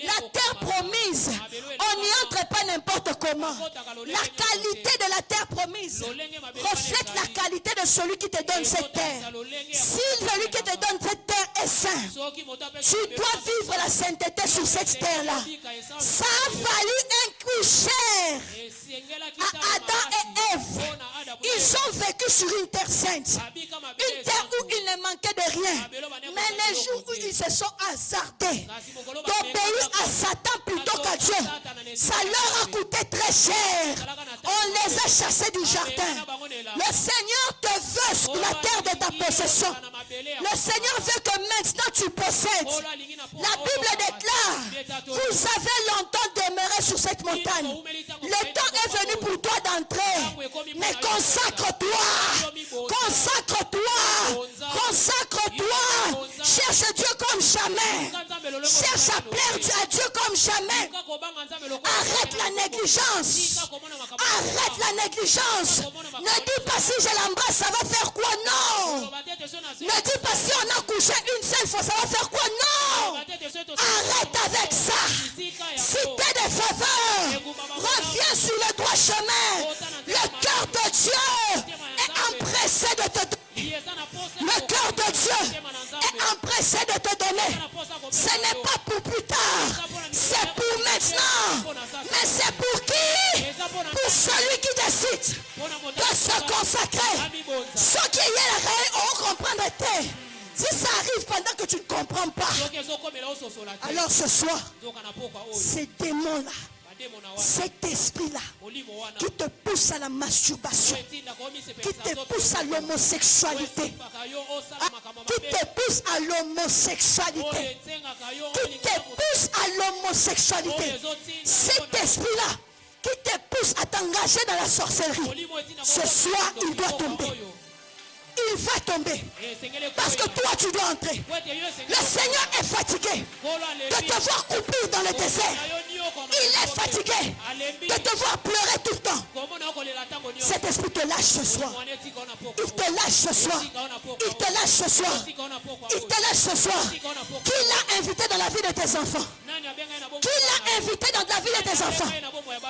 la terre promise, on n'y entre pas n'importe comment. La qualité de la terre promise reflète la qualité de celui qui te donne cette terre. Si celui qui te donne cette terre est saint, tu dois vivre la sainteté sur cette terre-là. Ça a fallu un coup cher à Adam et Ève. Ils ont vécu sur une terre sainte, une terre où il ne manquait de rien. Mais les jours où ils se sont hasardés d'obéir à Satan plutôt qu'à Dieu, ça leur a coûté très cher. On les a chassés du jardin. Le Seigneur te veut sur la terre de ta possession. Le Seigneur veut que maintenant tu possèdes. La Bible déclare, vous avez longtemps demeuré sur cette montagne. Le temps est venu pour toi d'entrer. Mais consacre-toi. Consacre-toi. Consacre-toi. Cherche Dieu comme jamais. Cherche à plaire à Dieu comme jamais. Arrête la négligence. Arrête la négligence. Ne dis pas si je l'embrasse, ça va faire quoi? Non. Ne dis pas si on a couché une seule fois, ça va faire quoi? Non. Arrête avec ça. Si tu as des faveurs, reviens sur le droit chemin. Le cœur de Dieu est empressé de te donner. Le cœur de Dieu est empressé de te donner. Ce n'est pas pour plus tard. C'est pour maintenant. Mais c'est pour qui? Pour celui qui décide de se consacrer. Ceux qui y est on comprendre. Si ça arrive pendant que tu ne comprends pas, alors ce soir, ces démons-là, cet esprit-là qui te pousse à la masturbation, qui te pousse à l'homosexualité, qui te pousse à l'homosexualité, qui te pousse à l'homosexualité, cet esprit-là qui te pousse à t'engager dans la sorcellerie, ce soir il doit tomber. Il va tomber. Parce que toi tu dois entrer. Le Seigneur est fatigué de te voir couper dans le désert. Il est fatigué de te voir pleurer tout le temps. Cet esprit te lâche ce soir. Il te lâche ce soir. Il te lâche ce soir. Il te lâche ce soir. Qui l'a invité dans la vie de tes enfants? Qui l'a invité dans la vie de tes enfants?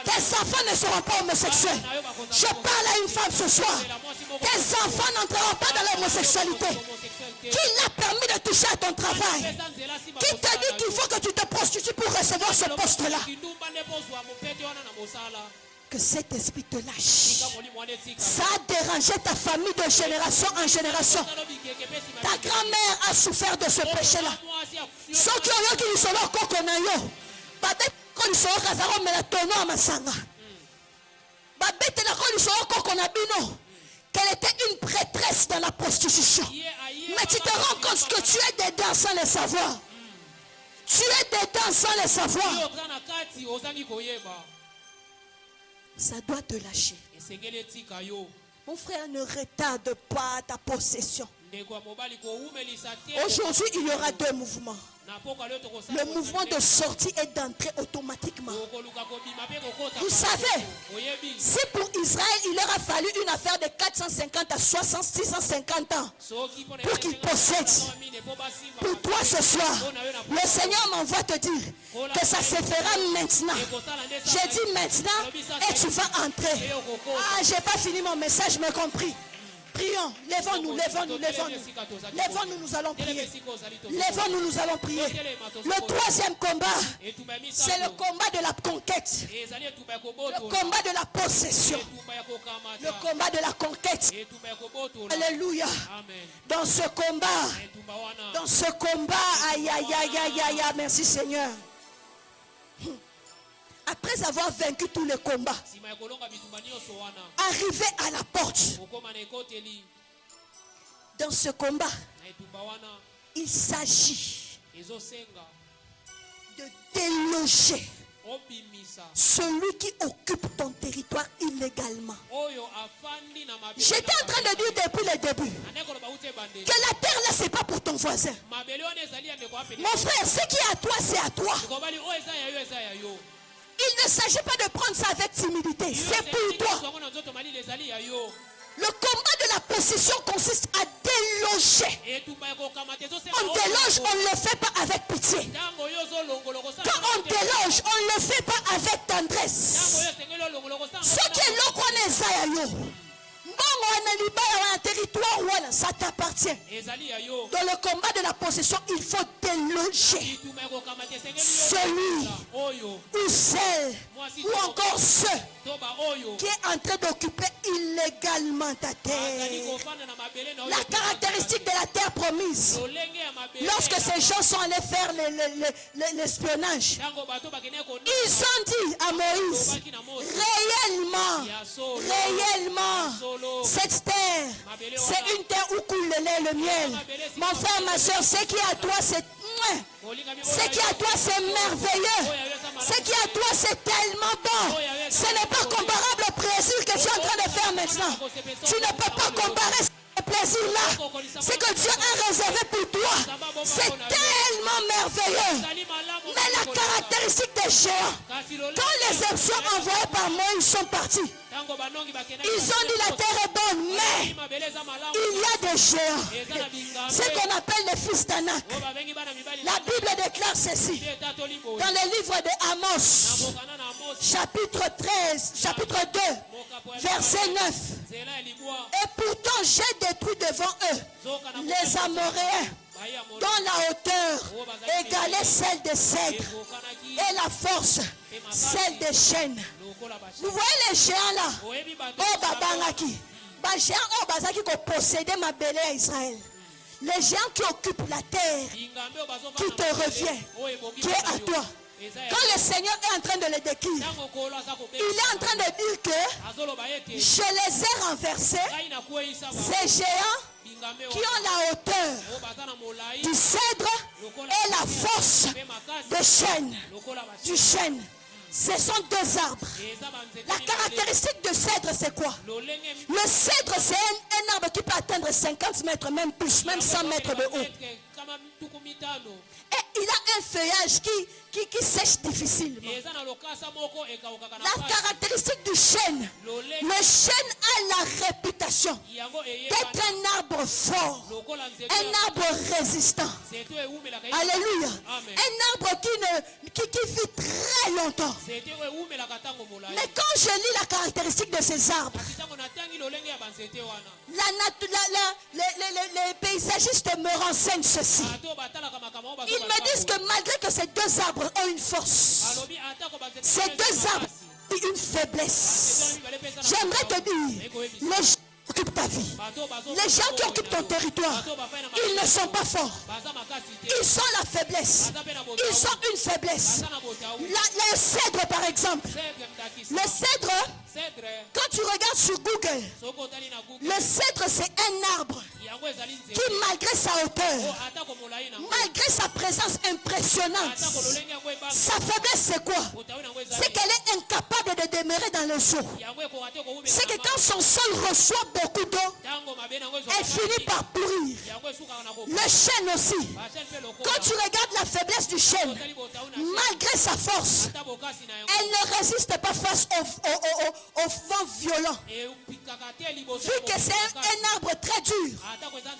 Tes enfants ne seront pas homosexuels. Je parle à une femme ce soir. Tes enfants n'entreront pas dans l'homosexualité. Qui l'a permis de toucher à ton travail? Qui te dit qu'il faut que tu te prostitues pour recevoir ce poste-là? que cet esprit te lâche. Ça a dérangé ta famille de génération en génération. Ta grand-mère a souffert de ce péché-là. Ceux qui ont qui sont là, quand ils sont qu'elle était une prêtresse dans la prostitution. Mais tu te rends compte que tu es dedans sans le savoir. Tu es dedans sans le savoir. Ça doit te lâcher. Mon frère, ne retarde pas ta possession. Aujourd'hui, il y aura deux mouvements. Le mouvement de sortie et d'entrée automatiquement. Vous savez, si pour Israël, il leur a fallu une affaire de 450 à 650 ans pour qu'ils possèdent. Pour toi ce soir, le Seigneur m'envoie te dire que ça se fera maintenant. J'ai dit maintenant et tu vas entrer. Ah, j'ai pas fini mon message, mais compris. Prions, lèvons-nous, lèvons-nous, lèvons-nous. Lèvons-nous, nous allons prier. Lèvons-nous, nous allons prier. Le troisième combat, c'est le combat de la conquête. Le combat de la possession. Le combat de la conquête. Alléluia. Dans ce combat, aïe, aïe, aïe, aïe, aïe, aïe, merci Seigneur. Après avoir vaincu tous les combats, arrivé à la porte, dans ce combat, il s'agit de déloger celui qui occupe ton territoire illégalement. J'étais en train de dire depuis le début que la terre là, c'est pas pour ton voisin. Mon frère, ce qui est à toi, c'est à toi. Il ne s'agit pas de prendre ça avec timidité. C'est pour toi. Le combat de la possession consiste à déloger. On déloge, on ne le fait pas avec pitié. Quand on déloge, on ne le fait pas avec tendresse. Ce qui est là qu'on est Zayayo. Territoire, ça t'appartient. Dans le combat de la possession, il faut déloger celui ou celle ou encore ceux qui est en train d'occuper illégalement ta terre. La caractéristique de la terre promise, lorsque ces gens sont allés faire l'espionnage, ils ont dit à Moïse, réellement, cette terre, c'est une terre où coule le lait et le miel. Mon frère, ma soeur, ce qui est à toi, c'est merveilleux. Ce qui est à toi, c'est tellement bon. Ce n'est pas comparable au plaisir que tu es en train de faire maintenant. Tu ne peux pas comparer ce plaisir-là. Ce que Dieu a réservé pour toi, c'est tellement merveilleux. Mais la caractéristique des géants, quand les Égyptiens envoyés par Moïse sont partis, ils ont dit la terre est bonne, mais il y a des géants. Ce qu'on appelle les fils d'Anak. La Bible déclare ceci dans le livre de Amos, chapitre 2, verset 9. Et pourtant j'ai détruit devant eux les Amoréens, dont la hauteur égalait celle des cèdres et la force celle des chênes. Vous voyez les géants là? Oh babangaki. Les géants oh bazaki qui possédaient ma belle à Israël. Les géants qui occupent la terre, qui te revient, qui est à toi. Quand le Seigneur est en train de les décrire, il est en train de dire que je les ai renversés, ces géants qui ont la hauteur du cèdre et la force du chêne. Ce sont deux arbres. La caractéristique de cèdre, c'est quoi? Le cèdre, c'est un arbre qui peut atteindre 50 mètres, même plus, même 100 mètres de haut. Et il a un feuillage qui sèche difficilement. La caractéristique du chêne, le chêne a la réputation d'être un arbre fort, un arbre résistant. Alléluia. Un arbre qui vit très longtemps. Mais quand je lis la caractéristique de ces arbres, les paysagistes me renseignent ceci. Ils me disent que malgré que ces deux arbres ont une force, ces deux arbres une faiblesse. J'aimerais te dire, les gens qui occupent ta vie, les gens qui occupent ton territoire, ils ne sont pas forts. Ils sont la faiblesse. Ils sont une faiblesse. Le cèdre, par exemple. Le cèdre, quand tu regardes sur Google, le cèdre, c'est un arbre qui, malgré sa hauteur, malgré sa présence impressionnante, sa faiblesse, c'est quoi? C'est qu'elle est incapable de demeurer dans le sol. C'est que quand son sol reçoit beaucoup d'eau, elle finit par pourrir. Le chêne aussi. Quand tu regardes la faiblesse du chêne, malgré sa force, elle ne résiste pas face au vent violent. Vu que c'est un arbre très dur,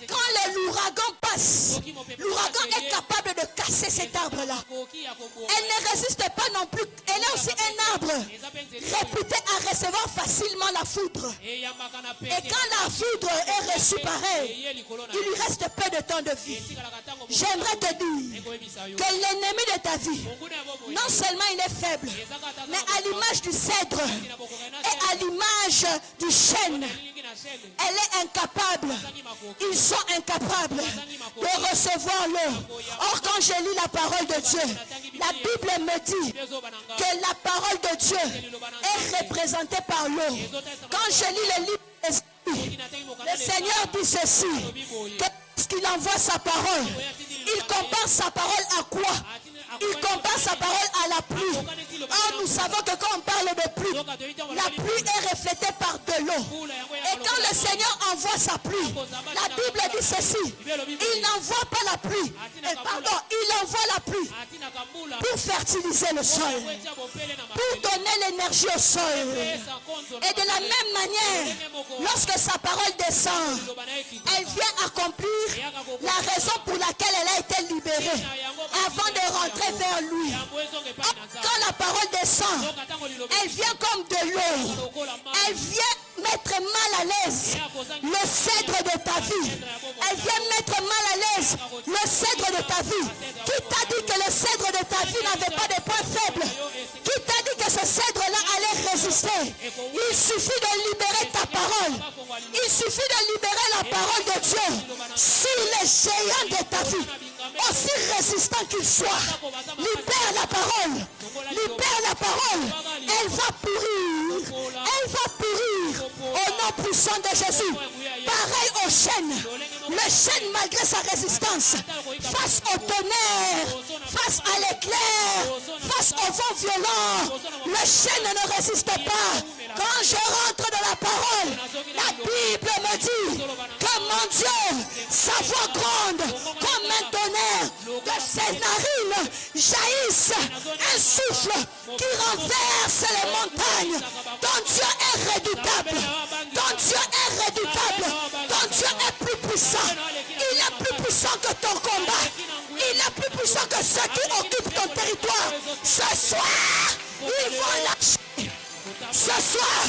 quand l'ouragan passe, l'ouragan est capable de casser cet arbre-là. Elle ne résiste pas non plus. Elle est aussi un arbre réputé à recevoir facilement la foudre. Et quand la foudre est reçue par elle, il lui reste peu de temps de vie. J'aimerais te dire que l'ennemi de ta vie, non seulement il est faible, mais à l'image du cèdre et à l'image du chêne, elle est incapable. Ils sont incapables de recevoir l'eau. Or, quand je lis la parole de Dieu, la Bible me dit que la parole de Dieu est représentée par l'eau. Quand je lis le livre des Esprits, le Seigneur dit ceci, que lorsqu'il envoie sa parole, il compare sa parole à quoi? Il compare sa parole à la pluie. Or, nous savons que quand on parle de pluie, la pluie est reflétée par de l'eau. Et quand le Seigneur envoie sa pluie, la Bible dit ceci, il n'envoie pas la pluie. Il envoie la pluie pour fertiliser le sol, pour donner l'énergie au sol. Et de la même manière, lorsque sa parole descend, elle vient accomplir la raison pour laquelle elle a été libérée avant de rentrer vers lui. Quand la parole descend, elle vient comme de l'eau. Elle vient mettre mal à l'aise le cèdre de ta vie. Elle vient mettre mal à l'aise le cèdre de ta vie. Qui t'a dit que le cèdre de ta vie n'avait pas de points faibles? Qui t'a dit que ce cèdre-là allait résister? Il suffit de libérer ta parole. Il suffit de libérer la parole de Dieu sur les géants de ta vie. Aussi résistant qu'il soit, libère la parole, libère la parole, elle va pourrir, elle va pourrir au nom puissant de Jésus. Pareil au chêne, le chêne malgré sa résistance, face au tonnerre, face à l'éclair, face au vent violent, le chêne ne résiste pas. Quand je rentre dans la parole, la Bible me dit que mon Dieu, sa voix grande, comme un tonnerre, de ses narines jaillisse un souffle qui renverse les montagnes. Ton Dieu est redoutable. Ton Dieu est redoutable. Ton Dieu est plus puissant. Il est plus puissant que ton combat. Il est plus puissant que ceux qui occupent ton territoire. Ce soir, ils vont lâcher. Ce soir,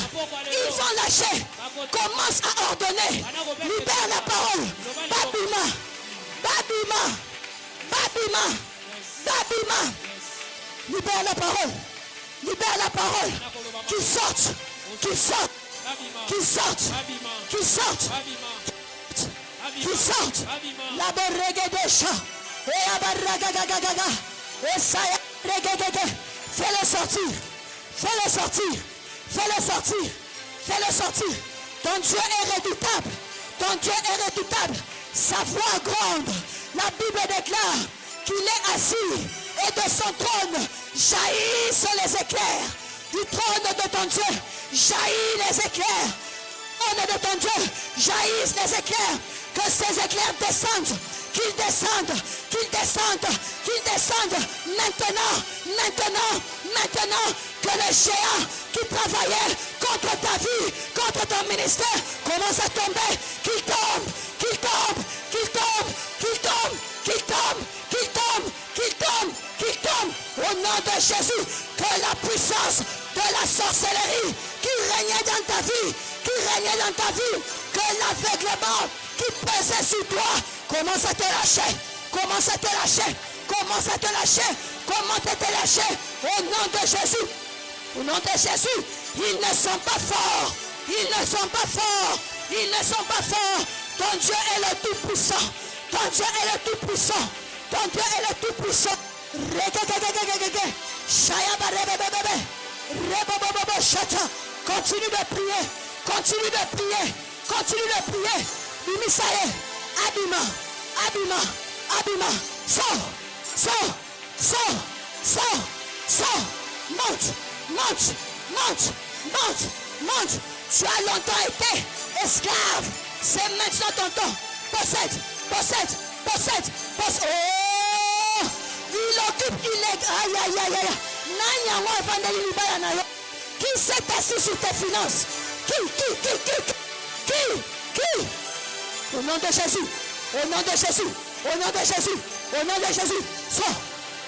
ils vont lâcher. Commence à ordonner. Libère la parole. Babima. Babima. Babima. Babima. Libère la parole. Libère la parole. Qui sorte. Qui sorte. Qui sorte. Qui sorte. Qui sorte. La berregedesha. Et abarragagagaga. Et ça fais-le sortir. Fais-le sortir. Fais-le sortir. Fais-le sortir. Ton Dieu est redoutable. Ton Dieu est redoutable. Sa voix grande. La Bible déclare qu'il est assis et de son trône jaillissent les éclairs. Du trône de ton Dieu jaillissent les éclairs. Du trône de ton Dieu jaillissent les éclairs. Que ces éclairs descendent. Qu'ils descendent. Qu'ils descendent. Qu'ils descendent. Maintenant. Maintenant. Maintenant. Que les géants qui travaillaient contre ta vie, contre ton ministère, commencent à tomber. Qu'ils tombent. Qu'ils tombent. Qu'ils tombent. Qu'ils tombent. Qu'ils tombent. Qu'ils tombent. Qu'ils tombent. Qu'ils tombent. Au nom de Jésus, que la puissance de la sorcellerie qui régnait dans ta vie, que l'aveuglement qui pesait sur toi, commence à te lâcher. Commence à te lâcher. Commence à te lâcher. Comment te lâcher? Au nom de Jésus. Au nom de Jésus, ils ne sont pas forts. Ils ne sont pas forts. Ils ne sont pas forts. Ton Dieu est le Tout-Puissant. Ton Dieu est le Tout-Puissant. Ton Dieu est le Tout-Puissant. Continue de prier. Continue de prier. Continue de prier. Bimisae. Abima. Abima. Abima. Sors. Sors. Sors. Sors. Sors. Monte. Monte. Monte. Monte. Monte. Tu as longtemps été esclave. C'est maintenant ton temps. Possède. Possède. Possède. Possède. Oh! Il occupe illégal. Aïe, aïe, aïe, aïe. Qui s'est assis sur tes finances? Qui? Au nom de Jésus. Au nom de Jésus. Au nom de Jésus. Au nom de Jésus. Sors.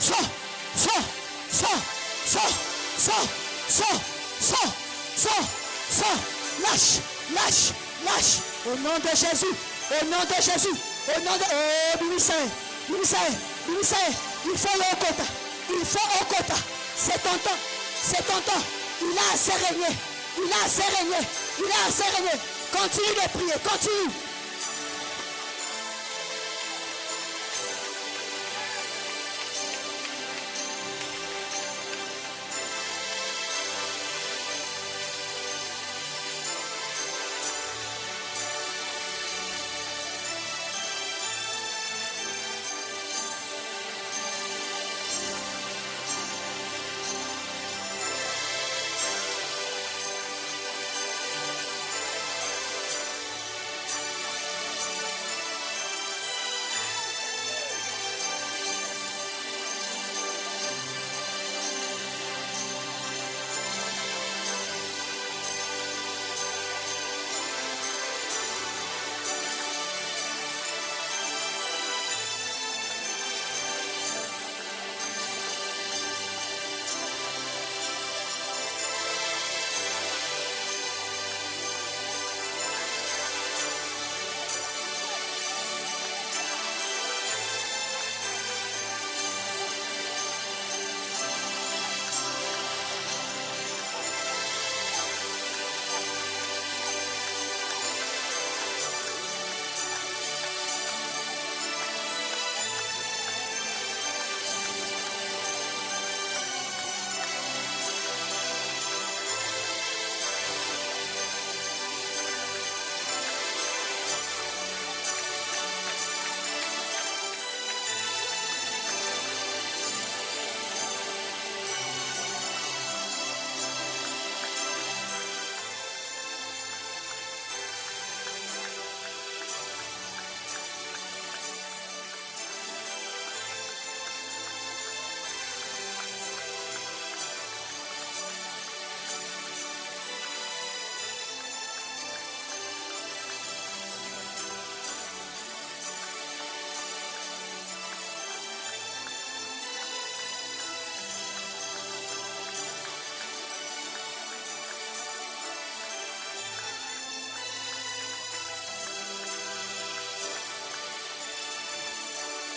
Sors. Sors. Sors. Sors. Sors. Sors. Sors. Sors. Sors. Lâche. Lâche. Lâche. Au nom de Jésus. Au nom de Jésus. Au nom de... Oh, Bimisae. Bimisae. Bimisae. Il faut le quota. Il faut au quota. C'est ton temps. C'est ton temps. Il a assez régné. Il a assez régné. Il a assez régné. Continue de prier. Continue.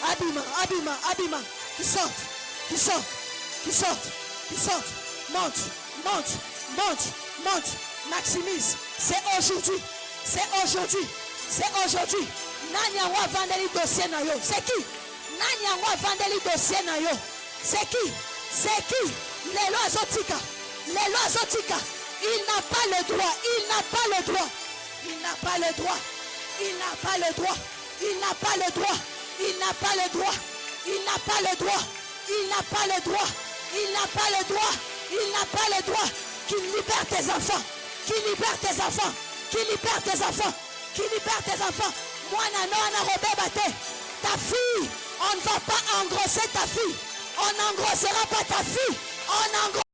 Abima, Abima, Abima, qui sortent, qui sortent, qui sortent, qui sortent, monte, monte, monte, monte, maximise, c'est aujourd'hui, c'est aujourd'hui, c'est aujourd'hui. Nani wa vendeli dossier na yo, c'est qui? Nani wa vendeli dossier na yo, c'est qui? C'est qui? Les lois zotika, les lois zotika, il n'a pas le droit, il n'a pas le droit, il n'a pas le droit, il n'a pas le droit, il n'a pas le droit. Il n'a pas le droit. Il n'a pas le droit. Il n'a pas le droit. Il n'a pas le droit. Il n'a pas le droit. Qu'il libère tes enfants. Qu'il libère tes enfants. Qu'il libère tes enfants. Qu'il libère tes enfants. Moi, ta fille, on ne va pas engrosser ta fille. On n'engrossera pas ta fille. On